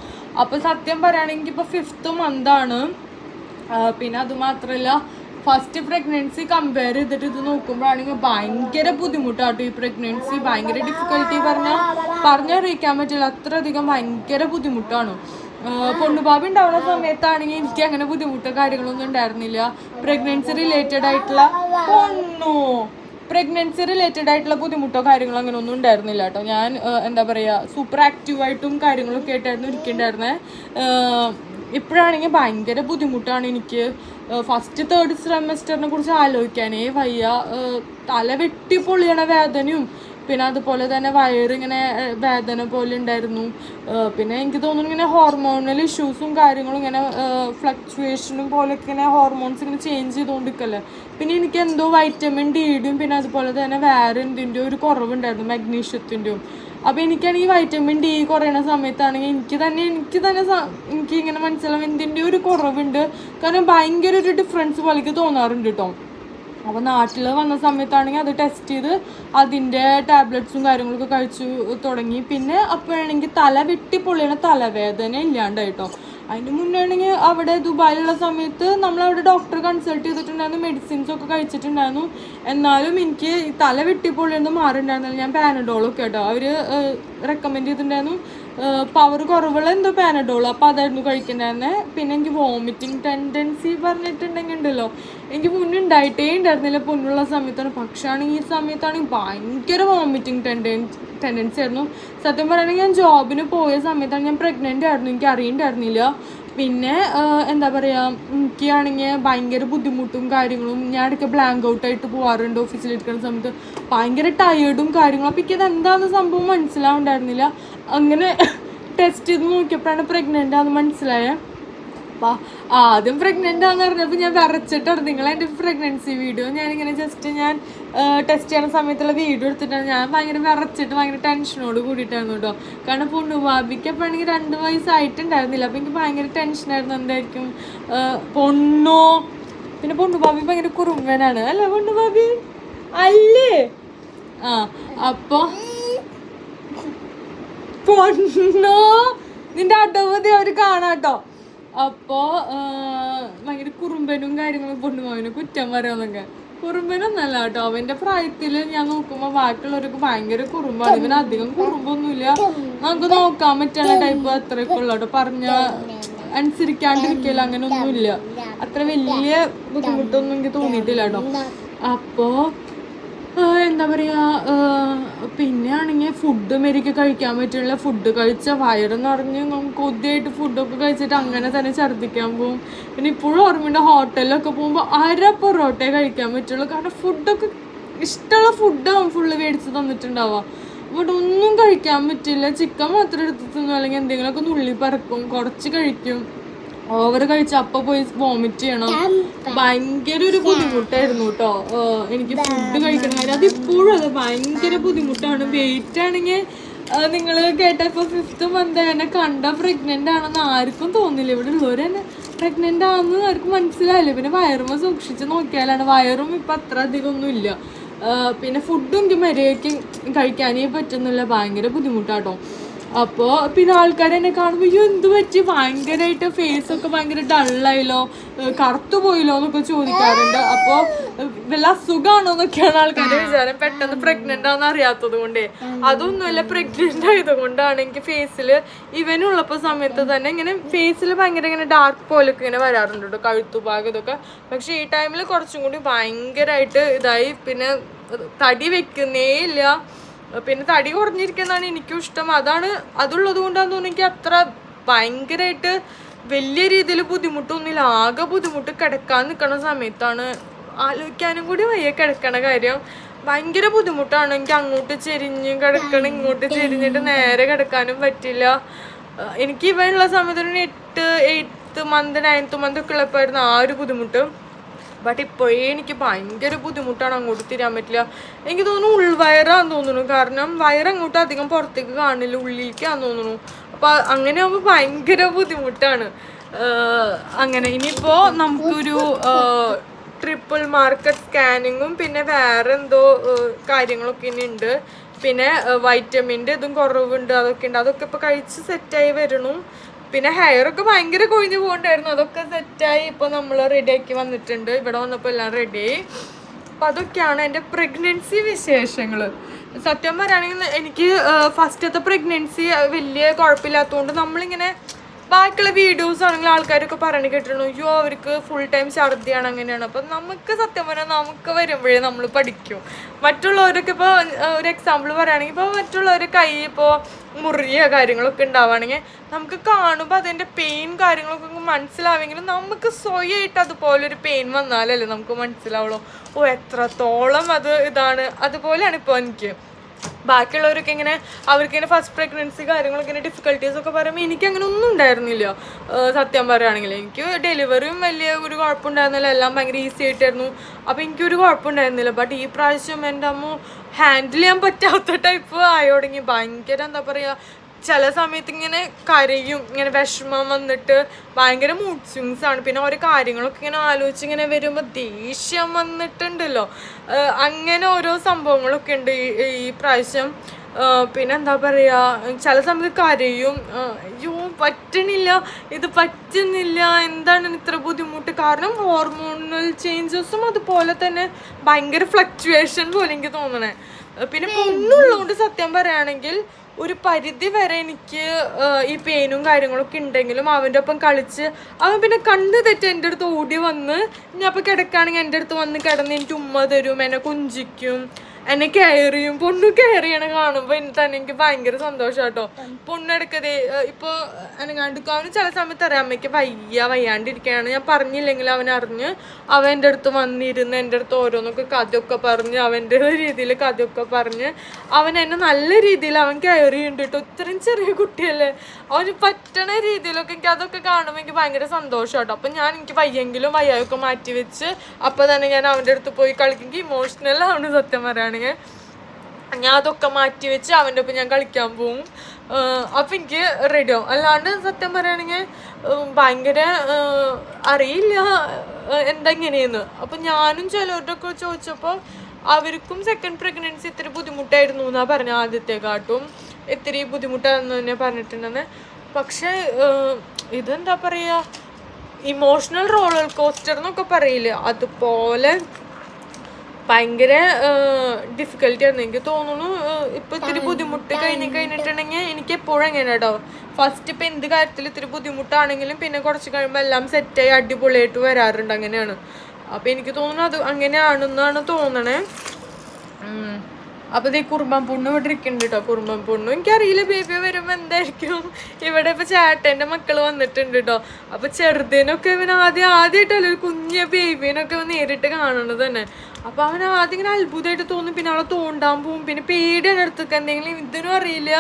അപ്പോൾ സത്യം പറയുകയാണെങ്കിൽ ഇപ്പോൾ 5th മന്താണ്. പിന്നെ അതുമാത്രമല്ല ഫസ്റ്റ് പ്രഗ്നൻസി കമ്പയർ ചെയ്തിട്ട് ഇത് നോക്കുമ്പോഴാണെങ്കിൽ ഭയങ്കര ബുദ്ധിമുട്ടാട്ടോ ഈ പ്രഗ്നൻസി. ഭയങ്കര ഡിഫിക്കൽട്ടി പറഞ്ഞറിയിക്കാൻ പറ്റില്ല, അത്രയധികം ഭയങ്കര ബുദ്ധിമുട്ടാണ്. പൊണ്ണുപാബി ഉണ്ടാവുന്ന സമയത്താണെങ്കിൽ എനിക്ക് അങ്ങനെ ബുദ്ധിമുട്ടോ കാര്യങ്ങളൊന്നും ഉണ്ടായിരുന്നില്ല. പ്രഗ്നൻസി റിലേറ്റഡ് ആയിട്ടുള്ള ബുദ്ധിമുട്ടോ കാര്യങ്ങളോ അങ്ങനെ ഒന്നും ഉണ്ടായിരുന്നില്ല കേട്ടോ. ഞാൻ എന്താ പറയുക സൂപ്പർ ആക്റ്റീവായിട്ടും കാര്യങ്ങളൊക്കെ ആയിട്ടായിരുന്നു ഇരിക്കുന്നുണ്ടായിരുന്നത്. ഇപ്പോഴാണെങ്കിൽ ഭയങ്കര ബുദ്ധിമുട്ടാണ് എനിക്ക്. ഫസ്റ്റ് 3rd സെമസ്റ്ററിനെ കുറിച്ച് ആലോചിക്കാനേ വയ്യ. തല വെട്ടി പൊളിയണ വേദനയും പിന്നെ അതുപോലെ തന്നെ വയറിങ്ങനെ വേദന പോലെ ഉണ്ടായിരുന്നു. പിന്നെ എനിക്ക് തോന്നുന്നു ഇങ്ങനെ ഹോർമോണൽ ഇഷ്യൂസും കാര്യങ്ങളും ഇങ്ങനെ ഫ്ലക്ച്വേഷനും പോലെയൊക്കെ ഇങ്ങനെ ഹോർമോൺസ് ഇങ്ങനെ ചേഞ്ച് ചെയ്തുകൊണ്ടിരിക്കല്ലേ. പിന്നെ എനിക്ക് എന്തോ വൈറ്റമിൻ ഡിയുടെയും പിന്നെ അതുപോലെ തന്നെ വേറെ എന്തിൻ്റെയോ ഒരു കുറവുണ്ടായിരുന്നു, മഗ്നീഷ്യത്തിൻ്റെയും. അപ്പോൾ എനിക്കാണെങ്കിൽ വൈറ്റമിൻ ഡി കുറയണ സമയത്താണെങ്കിൽ എനിക്ക് ഇങ്ങനെ മനസ്സിലാവും എന്തിൻ്റെയോ ഒരു കുറവുണ്ട്. കാരണം ഭയങ്കര ഒരു ഡിഫറൻസ് പോലെയൊക്കെ തോന്നാറുണ്ട് കേട്ടോ. അപ്പോൾ നാട്ടിൽ വന്ന സമയത്താണെങ്കിൽ അത് ടെസ്റ്റ് ചെയ്ത് അതിൻ്റെ ടാബ്ലറ്റ്സും കാര്യങ്ങളൊക്കെ കഴിച്ചു തുടങ്ങി. പിന്നെ അപ്പോഴാണെങ്കിൽ തല വെട്ടി പൊള്ളിയണ തലവേദന ഇല്ലാണ്ടായിട്ടോ. അതിന് മുന്നേ ആണെങ്കിൽ അവിടെ ദുബായിലുള്ള സമയത്ത് നമ്മളവിടെ ഡോക്ടറെ കൺസൾട്ട് ചെയ്തിട്ടുണ്ടായിരുന്നു, മെഡിസിൻസൊക്കെ കഴിച്ചിട്ടുണ്ടായിരുന്നു. എന്നാലും എനിക്ക് തല വെട്ടിപ്പൊള്ളിയൊന്നും മാറിയിട്ടുണ്ടായിരുന്നില്ല. ഞാൻ പാനഡോളൊക്കെ കേട്ടോ അവർ റെക്കമെൻഡ് ചെയ്തിട്ടുണ്ടായിരുന്നു. പവർ കുറവുള്ള എന്തോ പാനഡോൾ, അപ്പോൾ അതായിരുന്നു കഴിക്കുന്നുണ്ടായിരുന്നത്. പിന്നെ എനിക്ക് വോമിറ്റിംഗ് ടെൻഡൻസി പറഞ്ഞിട്ടുണ്ടെങ്കിൽ ഉണ്ടല്ലോ, എനിക്ക് മുന്നേ ഉണ്ടായിട്ടേ ഉണ്ടായിരുന്നില്ല പൊന്നുള്ള സമയത്താണ്. പക്ഷേ ആണെങ്കിൽ ഈ സമയത്താണെങ്കിൽ ഭയങ്കര വോമിറ്റിംഗ് ടെൻഡൻസി ആയിരുന്നു. സത്യം പറയുകയാണെങ്കിൽ ഞാൻ ജോബിന് പോയ സമയത്താണ് ഞാൻ പ്രഗ്നൻ്റ് ആയിരുന്നു, എനിക്ക് അറിയണ്ടായിരുന്നില്ല. പിന്നെ എന്താ പറയുക എനിക്കാണെങ്കിൽ ഭയങ്കര ബുദ്ധിമുട്ടും കാര്യങ്ങളും. ഞാൻ ഇടയ്ക്ക് ബ്ലാങ്ക് ഔട്ടായിട്ട് പോകാറുണ്ട് ഓഫീസിലിരിക്കുന്ന സമയത്ത്, ഭയങ്കര ടയേർഡും കാര്യങ്ങളും. അപ്പോൾ എനിക്കത് എന്താണെന്ന് സംഭവം മനസ്സിലാവുണ്ടായിരുന്നില്ല. അങ്ങനെ ടെസ്റ്റ് ചെയ്ത് നോക്കിയപ്പോഴാണ് പ്രഗ്നൻ്റ് ആണെന്ന് മനസ്സിലായത്. അപ്പോൾ ആദ്യം പ്രഗ്നൻ്റ് ആണെന്ന് പറഞ്ഞപ്പോൾ ഞാൻ വിറച്ചിട്ടാണ്. നിങ്ങളെൻ്റെ പ്രഗ്നൻസി വീഡിയോ ഞാനിങ്ങനെ ഞാൻ ടെസ്റ്റ് ചെയ്യുന്ന സമയത്തുള്ള വീഡിയോ എടുത്തിട്ടാണ്. ഞാൻ ഭയങ്കര വിറച്ചിട്ട് ഭയങ്കര ടെൻഷനോട് കൂടിയിട്ടായിരുന്നു കേട്ടോ. കാരണം പൊണ്ണുബാബിക്ക് അപ്പോൾ ആണെങ്കിൽ 2 വയസ്സായിട്ടുണ്ടായിരുന്നില്ല. അപ്പോൾ എനിക്ക് ഭയങ്കര ടെൻഷനായിരുന്നു എന്തായിരിക്കും പൊണ്ണോ. പിന്നെ പൊണ്ണുബാബി ഭയങ്കര കുറുമ്പനാണ് അല്ലേ പൊണ്ണുബാബി അല്ലേ? അപ്പോൾ പൊണ്ണോ നിന്റെ അടവധി അവർ കാണാട്ടോ. അപ്പോൾ ഭയങ്കര കുറുമ്പനും കാര്യങ്ങളും പൊണ്ണുമാവിനെ കുറ്റം പറയാന്നൊക്കെ. കുറുമ്പനൊന്നല്ല കേട്ടോ, അവൻ്റെ പ്രായത്തിൽ ഞാൻ നോക്കുമ്പോൾ ബാക്കിയുള്ളവർക്ക് ഭയങ്കര കുറുമ്പാണ്. ഇവന് അധികം കുറുമ്പൊന്നുമില്ല, നമുക്ക് നോക്കാൻ പറ്റുന്ന ടൈപ്പ് അത്രയൊക്കെ ഉള്ള കേട്ടോ. പറഞ്ഞ അനുസരിക്കാണ്ടിരിക്കല അങ്ങനെ ഒന്നുമില്ല. അത്ര വലിയ ബുദ്ധിമുട്ടൊന്നും എനിക്ക് തോന്നിയിട്ടില്ല കേട്ടോ. അപ്പോൾ എന്താ പറയുക പിന്നെ ആണെങ്കിൽ ഫുഡ് മേരിക്ക് കഴിക്കാൻ പറ്റില്ല. ഫുഡ് കഴിച്ച വയറെന്ന് പറഞ്ഞ് നമുക്ക് കൊതിയായിട്ട് ഫുഡൊക്കെ കഴിച്ചിട്ട് അങ്ങനെ തന്നെ ഛർദ്ദിക്കാൻ പോകും. പിന്നെ ഇപ്പോഴും ഓർമ്മയുണ്ട് ഹോട്ടലിലൊക്കെ പോകുമ്പോൾ 1/2 പൊറോട്ടയെ കഴിക്കാൻ പറ്റുള്ളൂ. കാരണം ഫുഡൊക്കെ ഇഷ്ടമുള്ള ഫുഡാവും ഫുള്ള് മേടിച്ച് തന്നിട്ടുണ്ടാവുക. അവിടെ ഒന്നും കഴിക്കാൻ പറ്റില്ല. ചിക്കൻ മാത്രം എടുത്ത് തിന്നും, അല്ലെങ്കിൽ എന്തെങ്കിലുമൊക്കെ നുള്ളി പറക്കും, കുറച്ച് കഴിക്കും. ഓവർ കഴിച്ച അപ്പം പോയി വോമിറ്റ് ചെയ്യണം. ഭയങ്കര ഒരു ബുദ്ധിമുട്ടായിരുന്നു കേട്ടോ എനിക്ക് ഫുഡ് കഴിക്കണ കാര്യം. അതിപ്പോഴും അത് ഭയങ്കര ബുദ്ധിമുട്ടാണ്. വെയിറ്റ് ആണെങ്കിൽ നിങ്ങൾ കേട്ടപ്പോൾ 5th മന്ത് എന്നെ കണ്ട പ്രഗ്നൻ്റ് ആണെന്ന് ആർക്കും തോന്നില്ല. ഇവിടെ ഉള്ളവർ തന്നെ പ്രഗ്നൻ്റ് ആണെന്ന് ആർക്കും മനസ്സിലായില്ല. പിന്നെ വയറുമ്പോൾ സൂക്ഷിച്ച് നോക്കിയാലാണ്. വയറും ഇപ്പം അത്ര അധികം ഒന്നും ഇല്ല. പിന്നെ ഫുഡും എനിക്ക് മര്യാദയ്ക്ക് കഴിക്കാനേ പറ്റുന്നില്ല. ഭയങ്കര ബുദ്ധിമുട്ടാട്ടോ. അപ്പോൾ പിന്നെ ആൾക്കാർ എന്നെ കാണുമ്പോൾ അയ്യോ എന്ത് പറ്റി, ഭയങ്കരമായിട്ട് ഫേസൊക്കെ ഭയങ്കര ഡള്ളായില്ലോ, കറുത്തു പോയില്ലോ എന്നൊക്കെ ചോദിക്കാറുണ്ട്. അപ്പോൾ വല്ല അസുഖമാണോ എന്നൊക്കെയാണ് ആൾക്കാരുടെ വിചാരം, പെട്ടെന്ന് പ്രഗ്നൻ്റ് ആണെന്ന് അറിയാത്തത് കൊണ്ടേ. അതൊന്നുമല്ല, പ്രഗ്നൻ്റ് ആയതുകൊണ്ടാണ് എനിക്ക് ഫേസിൽ ഇവനുള്ളപ്പോൾ സമയത്ത് തന്നെ ഇങ്ങനെ ഫേസിൽ ഭയങ്കര ഇങ്ങനെ ഡാർക്ക് പോലൊക്കെ ഇങ്ങനെ വരാറുണ്ട് കേട്ടോ, കഴുത്തുഭാഗം ഇതൊക്കെ. പക്ഷേ ഈ ടൈമിൽ കുറച്ചും കൂടി ഭയങ്കരമായിട്ട് ഇതായി, പിന്നെ തടി വെക്കുന്നേ ഇല്ല, പിന്നെ തടി കുറഞ്ഞിരിക്കുന്നതാണ് എനിക്കും ഇഷ്ടം. അതുള്ളത് കൊണ്ടാന്ന് തോന്നുന്നു എനിക്ക് അത്ര ഭയങ്കരമായിട്ട് വലിയ രീതിയിൽ ബുദ്ധിമുട്ടൊന്നുമില്ല. ആകെ ബുദ്ധിമുട്ട് കിടക്കാൻ നിൽക്കുന്ന സമയത്താണ്, ആലോചിക്കാനും കൂടി വയ്യ കിടക്കണ കാര്യം. ഭയങ്കര ബുദ്ധിമുട്ടാണ് എനിക്ക്, അങ്ങോട്ട് ചെരിഞ്ഞ് കിടക്കണം, ഇങ്ങോട്ട് ചെരിഞ്ഞിട്ട് നേരെ കിടക്കാനും പറ്റില്ല. എനിക്ക് ഇവനുള്ള സമയത്ത് 8th month 9th month ഒക്കെ ഉള്ളപ്പോഴായിരുന്നു ആ ഒരു ബുദ്ധിമുട്ട്. ബട്ട് ഇപ്പോഴേ എനിക്ക് ഭയങ്കര ബുദ്ധിമുട്ടാണ്, അങ്ങോട്ട് തിരിയാൻ പറ്റില്ല. എനിക്ക് തോന്നുന്നു ഉൾവയറാന്ന് തോന്നുന്നു, കാരണം വയറങ്ങോട്ട് അധികം പുറത്തേക്ക് കാണില്ല, ഉള്ളിലേക്കാന്ന് തോന്നുന്നു. അപ്പോൾ അങ്ങനെ ആകുമ്പോൾ ഭയങ്കര ബുദ്ധിമുട്ടാണ്. അങ്ങനെ ഇനിയിപ്പോൾ നമുക്കൊരു ട്രിപ്പിൾ മാർക്കറ്റ് സ്കാനിങ്ങും പിന്നെ വേറെ എന്തോ കാര്യങ്ങളൊക്കെ ഇനി ഉണ്ട്. പിന്നെ വൈറ്റമിൻ്റെ ഇതും കുറവുണ്ട്, അതൊക്കെ ഉണ്ട്. അതൊക്കെ ഇപ്പോൾ കഴിച്ച് സെറ്റായി വരണം. പിന്നെ ഹെയറൊക്കെ ഭയങ്കര കൊഴിഞ്ഞു പോകണ്ടായിരുന്നു, അതൊക്കെ സെറ്റായി ഇപ്പോൾ നമ്മൾ റെഡിയാക്കി വന്നിട്ടുണ്ട്. ഇവിടെ വന്നപ്പോൾ എല്ലാം റെഡിയായി. അപ്പോൾ അതൊക്കെയാണ് എൻ്റെ പ്രഗ്നൻസി വിശേഷങ്ങൾ. സത്യം പറയുകയാണെങ്കിൽ എനിക്ക് ഫസ്റ്റത്തെ പ്രഗ്നൻസി വലിയ കുഴപ്പമില്ലാത്തതുകൊണ്ട് നമ്മളിങ്ങനെ ബാക്കിയുള്ള വീഡിയോസ് ആണെങ്കിൽ ആൾക്കാരൊക്കെ പറഞ്ഞു കേട്ടിരുന്നു, അയ്യോ അവർക്ക് ഫുൾ ടൈം ഛർദിയാണ് അങ്ങനെയാണ്. അപ്പം നമുക്ക് സത്യം പറഞ്ഞാൽ നമുക്ക് വരുമ്പോഴേ നമ്മൾ പഠിക്കും. മറ്റുള്ളവരൊക്കെ ഇപ്പോൾ ഒരു എക്സാമ്പിൾ പറയുകയാണെങ്കിൽ, ഇപ്പോൾ മറ്റുള്ളവർ കൈ ഇപ്പോൾ മുറിയോ കാര്യങ്ങളൊക്കെ ഉണ്ടാവുകയാണെങ്കിൽ നമുക്ക് കാണുമ്പോൾ അതിൻ്റെ പെയിൻ കാര്യങ്ങളൊക്കെ മനസ്സിലാവുമെങ്കിലും നമുക്ക് സ്വയമായിട്ട് അതുപോലൊരു പെയിൻ വന്നാലല്ലേ നമുക്ക് മനസ്സിലാവുള്ളൂ, ഓ എത്രത്തോളം അത് ഇതാണ്. അതുപോലെയാണ് ഇപ്പോൾ എനിക്ക്. ബാക്കിയുള്ളവരൊക്കെ ഇങ്ങനെ അവർക്കിങ്ങനെ ഫസ്റ്റ് പ്രഗ്നൻസി കാര്യങ്ങളൊക്കെ ഇങ്ങനെ ഡിഫിക്കൽട്ടീസ് ഒക്കെ പറയുമ്പോൾ എനിക്കങ്ങനെ ഒന്നും ഉണ്ടായിരുന്നില്ല. സത്യം പറയുകയാണെങ്കിൽ എനിക്ക് ഡെലിവറിയും വലിയ ഒരു കുഴപ്പമുണ്ടായിരുന്നില്ല, എല്ലാം ഭയങ്കര ഈസി ആയിട്ടായിരുന്നു. അപ്പോൾ എനിക്കൊരു കുഴപ്പമുണ്ടായിരുന്നില്ല. ബട്ട് ഈ പ്രാവശ്യം എൻ്റെ അമ്മ ഹാൻഡിൽ ചെയ്യാൻ പറ്റാത്ത ടൈപ്പ് ആയി തുടങ്ങി. ഭയങ്കര എന്താ പറയുക, ചില സമയത്ത് ഇങ്ങനെ കരയും, ഇങ്ങനെ വിഷമം വന്നിട്ട് ഭയങ്കര മൂഡ് സ്വിങ്സ് ആണ്. പിന്നെ ഓരോ കാര്യങ്ങളൊക്കെ ഇങ്ങനെ ആലോചിച്ച് ഇങ്ങനെ വരുമ്പോൾ ദേഷ്യം വന്നിട്ടുണ്ടല്ലോ, അങ്ങനെ ഓരോ സംഭവങ്ങളൊക്കെ ഉണ്ട് ഈ പ്രാവശ്യം. പിന്നെ എന്താ പറയുക, ചില സമയത്ത് കരയും, അയ്യോ പറ്റണില്ല, ഇത് പറ്റുന്നില്ല, എന്താണ് ഇത്ര ബുദ്ധിമുട്ട്. കാരണം ഹോർമോണൽ ചേഞ്ചസും അതുപോലെ തന്നെ ഭയങ്കര ഫ്ലക്ച്വേഷൻ പോലെ എനിക്ക് തോന്നണേ. പിന്നെ പൊണ്ണുള്ളതുകൊണ്ട് സത്യം പറയുകയാണെങ്കിൽ ഒരു പരിധി വരെ എനിക്ക് ഈ പെയിനും കാര്യങ്ങളൊക്കെ ഉണ്ടെങ്കിലും അവൻ്റെ ഒപ്പം കളിച്ച് അവൻ പിന്നെ കണ്ണ് തെറ്റി എൻ്റെ അടുത്ത് ഓടി വന്ന്, ഞാൻ അപ്പോൾ കിടക്കുകയാണെങ്കിൽ എൻ്റെ അടുത്ത് വന്ന് കിടന്ന് എനിക്ക് ഉമ്മ തരും, എന്നെ കുഞ്ചിക്കും, എന്നെ കെയർ ചെയ്യും. പൊണ്ണു കെയർ ചെയ്യണ കാണുമ്പോൾ എനിക്ക് തന്നെ എനിക്ക് ഭയങ്കര സന്തോഷം കേട്ടോ. പൊണ്ണെടുക്കതേ ഇപ്പോൾ അനങ്ങാണ്ടിക്കും. അവന് ചില സമയത്ത് അറിയാം അമ്മയ്ക്ക് വയ്യാണ്ടിരിക്കുകയാണ്, ഞാൻ പറഞ്ഞില്ലെങ്കിൽ അവൻ അറിഞ്ഞ് അവൻ എൻ്റെ അടുത്ത് വന്നിരുന്ന് എൻ്റെ അടുത്ത് ഓരോന്നൊക്കെ കഥയൊക്കെ പറഞ്ഞ് അവൻ്റെ രീതിയിൽ കഥയൊക്കെ പറഞ്ഞ് അവൻ എന്നെ നല്ല രീതിയിൽ അവൻ കെയർ ചെയ്യുന്നുണ്ട് കേട്ടോ. ഇത്രയും ചെറിയ കുട്ടിയല്ലേ, അവന് പറ്റണ രീതിയിലൊക്കെ എനിക്ക് അതൊക്കെ കാണുമ്പോൾ എനിക്ക് ഭയങ്കര സന്തോഷം കേട്ടോ. അപ്പം എനിക്ക് വയ്യെങ്കിലും വയ്യായൊക്കെ മാറ്റി വെച്ച് അപ്പോൾ തന്നെ ഞാൻ അവൻ്റെ അടുത്ത് പോയി കളിക്കുമെങ്കിൽ ഇമോഷണൽ ആണ് സത്യം പറയുകയാണെങ്കിൽ. ഞാൻ അതൊക്കെ മാറ്റി വെച്ച് അവൻ്റെ ഒപ്പം ഞാൻ കളിക്കാൻ പോവും. അപ്പം എനിക്ക് റെഡിയാവും. അല്ലാണ്ട് സത്യം പറയുകയാണെങ്കിൽ ഭയങ്കര അറിയില്ല എന്താ ഇങ്ങനെയെന്ന്. അപ്പം ഞാനും ചിലവരുടെ ഒക്കെ ചോദിച്ചപ്പോൾ അവർക്കും സെക്കൻഡ് പ്രഗ്നൻസി ഇത്തിരി ബുദ്ധിമുട്ടായിരുന്നു എന്നാണ് പറഞ്ഞത്, ആദ്യത്തെക്കാട്ടും ഇത്തിരി ബുദ്ധിമുട്ടാണെന്ന് തന്നെ പറഞ്ഞിട്ടുണ്ടെന്ന്. പക്ഷേ ഇതെന്താ പറയുക, ഇമോഷണൽ റോളർ കോസ്റ്റർ എന്നൊക്കെ പറയില്ലേ, അതുപോലെ ഭയങ്കര ഡിഫിക്കൽട്ടി ആയിരുന്നു എനിക്ക് തോന്നുന്നു. ഇപ്പം ഇത്തിരി ബുദ്ധിമുട്ട് കഴിഞ്ഞിട്ടുണ്ടെങ്കിൽ എനിക്ക് എപ്പോഴും എങ്ങനെ കേട്ടോ, ഫസ്റ്റ് ഇപ്പം എന്ത് കാര്യത്തിൽ ഇത്തിരി ബുദ്ധിമുട്ടാണെങ്കിലും പിന്നെ കുറച്ച് കഴിയുമ്പോൾ എല്ലാം സെറ്റായി അടിപൊളിയായിട്ട് വരാറുണ്ട്, അങ്ങനെയാണ്. അപ്പം എനിക്ക് തോന്നുന്നു അത് അങ്ങനെയാണെന്നാണ് തോന്നണേ. അപ്പോൾ ഈ കുറുമ്പം പുണ്ണ് ഇവിടെ ഇരിക്കുന്നുണ്ട് കേട്ടോ. കുറുമ്പം പുണ്ണും എനിക്കറിയില്ല ബേബി വരുമ്പോൾ എന്തായിരിക്കും. ഇവിടെ ഇപ്പോൾ ചേട്ടൻ്റെ മക്കൾ വന്നിട്ടുണ്ട് കേട്ടോ. അപ്പോൾ ചെറുതിനൊക്കെ ഇവൻ ആദ്യമായിട്ടല്ലോ ഒരു കുഞ്ഞ ബേബീനൊക്കെ നേരിട്ട് കാണണത് തന്നെ. അപ്പോൾ അവൻ ആദ്യം ഇങ്ങനെ അത്ഭുതമായിട്ട് തോന്നും, പിന്നെ അവളെ തോണ്ടാൻ പോവും, പിന്നെ പേടിയാണ് അടുത്തൊക്കെ എന്തെങ്കിലും ഇതിനും അറിയില്ല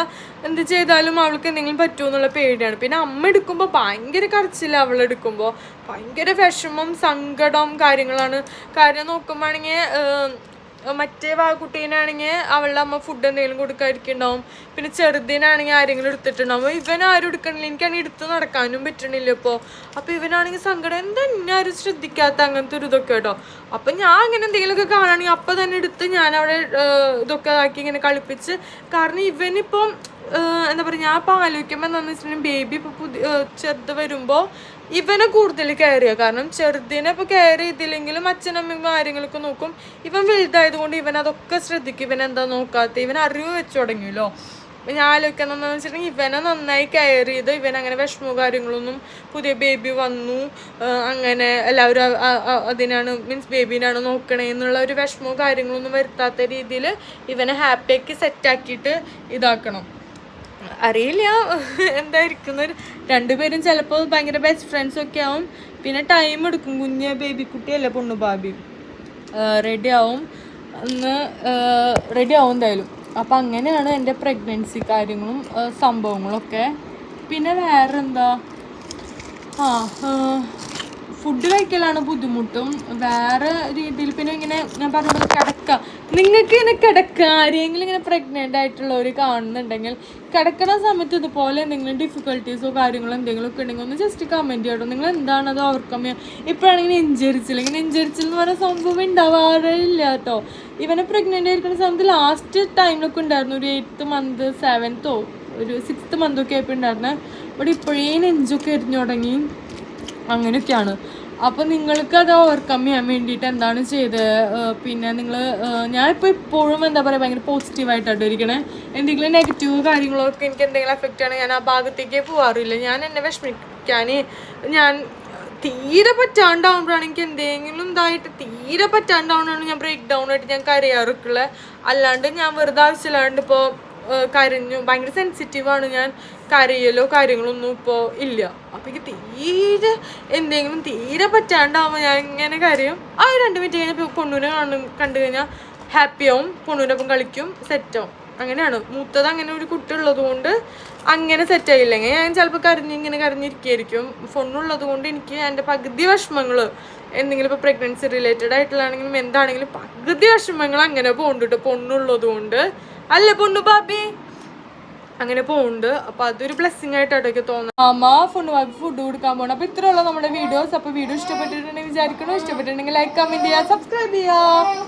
എന്ത് ചെയ്താലും അവൾക്ക് എന്തെങ്കിലും പറ്റുമോ എന്നുള്ള പേടിയാണ്. പിന്നെ അമ്മ എടുക്കുമ്പോൾ ഭയങ്കര കരച്ചില്ല, അവളെടുക്കുമ്പോൾ ഭയങ്കര വിഷമം സങ്കടം കാര്യങ്ങളാണ്. കാര്യം നോക്കുമ്പോഴാണെങ്കിൽ മറ്റേ കുട്ടീനാണെങ്കിൽ അവളുടെ അമ്മ ഫുഡ് എന്തെങ്കിലും കൊടുക്കാതിരിക്കുന്നുണ്ടാവും, പിന്നെ ചെറുതിനാണെങ്കിൽ ആരെങ്കിലും എടുത്തിട്ടുണ്ടാവും. ഇവനാരും എടുക്കണില്ല, എനിക്കാണെങ്കിൽ എടുത്ത് നടക്കാനും പറ്റണില്ല ഇപ്പോൾ. അപ്പോൾ ഇവനാണെങ്കിൽ സങ്കടം, എന്താ എന്നെ ആരും ശ്രദ്ധിക്കാത്ത അങ്ങനത്തെ ഒരു ഇതൊക്കെ കേട്ടോ. അപ്പം ഞാൻ അങ്ങനെ എന്തെങ്കിലുമൊക്കെ കാണുകയാണെങ്കിൽ അപ്പം തന്നെ എടുത്ത് ഞാൻ അവിടെ ഇതൊക്കെ ആക്കി ഇങ്ങനെ കളിപ്പിച്ച്. കാരണം ഇവനിപ്പം എന്താ പറയുക, ഞാൻ ഇപ്പോൾ ആലോചിക്കുമ്പോൾ എന്താണെന്ന് വെച്ചിട്ടുണ്ടെങ്കിൽ ബേബി ഇപ്പോൾ ചെറുത് വരുമ്പോൾ ഇവനെ കൂടുതൽ കെയർ ചെയ്യുക. കാരണം ചെറുതിനെ ഇപ്പോൾ കെയർ ചെയ്തില്ലെങ്കിലും അച്ഛനമ്മയും കാര്യങ്ങളൊക്കെ നോക്കും. ഇവൻ വലുതായതുകൊണ്ട് ഇവൻ അതൊക്കെ ശ്രദ്ധിക്കും. ഇവൻ എന്താ നോക്കാത്ത, ഇവൻ അറിവ് വെച്ച് തുടങ്ങിയല്ലോ. അപ്പം ഞാൻ ആലോചിക്കുന്നതെന്ന് വെച്ചിട്ടുണ്ടെങ്കിൽ ഇവനെ നന്നായി കെയർ ചെയ്ത് ഇവൻ അങ്ങനെ വിഷമവും കാര്യങ്ങളൊന്നും, പുതിയ ബേബി വന്നു അങ്ങനെ എല്ലാവരും അതിനാണ് മീൻസ് ബേബീനാണ് നോക്കണേ എന്നുള്ള ഒരു വിഷമവും കാര്യങ്ങളൊന്നും വരുത്താത്ത രീതിയിൽ ഇവനെ ഹാപ്പിയാക്കി സെറ്റാക്കിയിട്ട് ഇതാക്കണം. അറിയില്ല എന്തായിരിക്കും. രണ്ടുപേരും ചിലപ്പോൾ ഭയങ്കര ബെസ്റ്റ് ഫ്രണ്ട്സൊക്കെ ആവും. പിന്നെ ടൈം എടുക്കും. കുഞ്ഞ് ബേബി കുട്ടിയല്ലേ പൊണ്ണു ബാബി. റെഡി ആവും എന്തായാലും. അപ്പം അങ്ങനെയാണ് എൻ്റെ പ്രഗ്നൻസി കാര്യങ്ങളും സംഭവങ്ങളൊക്കെ. പിന്നെ വേറെ എന്താ, ഫുഡ് കഴിക്കലാണ് ബുദ്ധിമുട്ടും. വേറെ രീതിയിൽ പിന്നെ ഇങ്ങനെ ഞാൻ പറഞ്ഞത് കിടക്കുക. നിങ്ങൾക്ക് ഇങ്ങനെ കിടക്കുക, ആരെങ്കിലും ഇങ്ങനെ പ്രഗ്നൻ്റ് ആയിട്ടുള്ളവർ കാണുന്നുണ്ടെങ്കിൽ കിടക്കുന്ന സമയത്ത് ഇതുപോലെ എന്തെങ്കിലും ഡിഫിക്കൽട്ടീസോ കാര്യങ്ങളോ എന്തെങ്കിലും ഒക്കെ ഉണ്ടെങ്കിൽ ഒന്ന് ജസ്റ്റ് കമൻറ്റ് ചെയ്യട്ടോ. നിങ്ങൾ എന്താണ് അത് ഓവർകം ചെയ്യുക. ഇപ്പോഴാണെങ്കിൽ നെഞ്ചരിച്ചിൽ എന്ന് പറയുന്ന സംഭവം ഉണ്ടാവാറേ ഇല്ല കേട്ടോ. ഇവനെ പ്രഗ്നൻ്റ് ആയിരിക്കുന്ന സമയത്ത് ലാസ്റ്റ് ടൈമിലൊക്കെ ഉണ്ടായിരുന്നു. ഒരു 8th month 7th ഒരു 6th month ഒക്കെ ആയപ്പോൾ ഉണ്ടായിരുന്നത്. ബട്ട് ഇപ്പോഴേ നെഞ്ചൊക്കെ എരിഞ്ഞു തുടങ്ങി. അങ്ങനെയൊക്കെയാണ്. അപ്പോൾ നിങ്ങൾക്ക് അത് ഓവർകം ചെയ്യാൻ വേണ്ടിയിട്ട് എന്താണ് ചെയ്തത്. പിന്നെ നിങ്ങൾ ഞാനിപ്പോൾ ഇപ്പോഴും എന്താ പറയുക ഭയങ്കര പോസിറ്റീവായിട്ടാണ് ഇരിക്കണേ. എന്തെങ്കിലും നെഗറ്റീവ് കാര്യങ്ങളൊക്കെ എനിക്ക് എന്തെങ്കിലും എഫക്റ്റ് ആണ്, ഞാൻ ആ ഭാഗത്തേക്കേ പോകാറില്ല. ഞാൻ എന്നെ വിഷമിക്കാൻ ഞാൻ തീരെ പറ്റാണ്ടാവുമ്പോഴാണ് എനിക്ക് എന്തെങ്കിലും ഇതായിട്ട് തീരെ പറ്റാണ്ടാവുന്നതാണ് ഞാൻ ബ്രേക്ക് ഡൗൺ ആയിട്ട് ഞാൻ കരയാറൊക്കെയുള്ളത്. അല്ലാണ്ട് ഞാൻ വെറുതെ ആവശ്യമില്ലാണ്ട് ഇപ്പോൾ കരഞ്ഞു ഭയങ്കര സെൻസിറ്റീവാണ് ഞാൻ. കരയലോ കാര്യങ്ങളൊന്നും ഇപ്പോൾ ഇല്ല. അപ്പോൾ എനിക്ക് തീരെ എന്തെങ്കിലും തീരെ പറ്റാണ്ടാവുമ്പോൾ ഞാൻ ഇങ്ങനെ കരയും. ആ 2 മിനിറ്റ് കഴിഞ്ഞാൽ പൊണ്ണൂനെ കണ്ടു കഴിഞ്ഞാൽ ഹാപ്പിയാവും, പൊണ്ണൂനൊപ്പം കളിക്കും, സെറ്റാവും. അങ്ങനെയാണ്. മൂത്തത് അങ്ങനെ ഒരു കുട്ടി ഉള്ളത് കൊണ്ട് അങ്ങനെ സെറ്റായില്ലെങ്കിൽ ഞാൻ ചിലപ്പോൾ ഇങ്ങനെ കരഞ്ഞിരിക്കുകയായിരിക്കും. ഫോണുള്ളത് കൊണ്ട് എനിക്ക് എൻ്റെ പകുതി വിഷമങ്ങൾ എന്തെങ്കിലും ഇപ്പോൾ പ്രഗ്നൻസി റിലേറ്റഡ് ആയിട്ടുള്ളതാണെങ്കിലും എന്താണെങ്കിലും പകുതി വിഷമങ്ങൾ അങ്ങനെ പോകുന്നുണ്ട് പൊണ്ണുള്ളത് കൊണ്ട്. അല്ല പൊണ്ണു ബാബി അങ്ങനെ പോകുന്നുണ്ട്. അപ്പോൾ അതൊരു ബ്ലെസ്സിങ് ആയിട്ടാണ് എനിക്ക് തോന്നുന്നത്. അമ്മ ഫുഡ് കൊടുക്കാൻ പോകണം. അപ്പോൾ ഇത്രയുള്ള നമ്മുടെ വീഡിയോസ്. അപ്പോൾ വീഡിയോ ഇഷ്ടപ്പെട്ടിട്ടുണ്ടെങ്കിൽ വിചാരിക്കണം. ഇഷ്ടപ്പെട്ടിട്ടുണ്ടെങ്കിൽ ലൈക്ക്, കമൻറ്റ് ചെയ്യുക, സബ്സ്ക്രൈബ് ചെയ്യുക.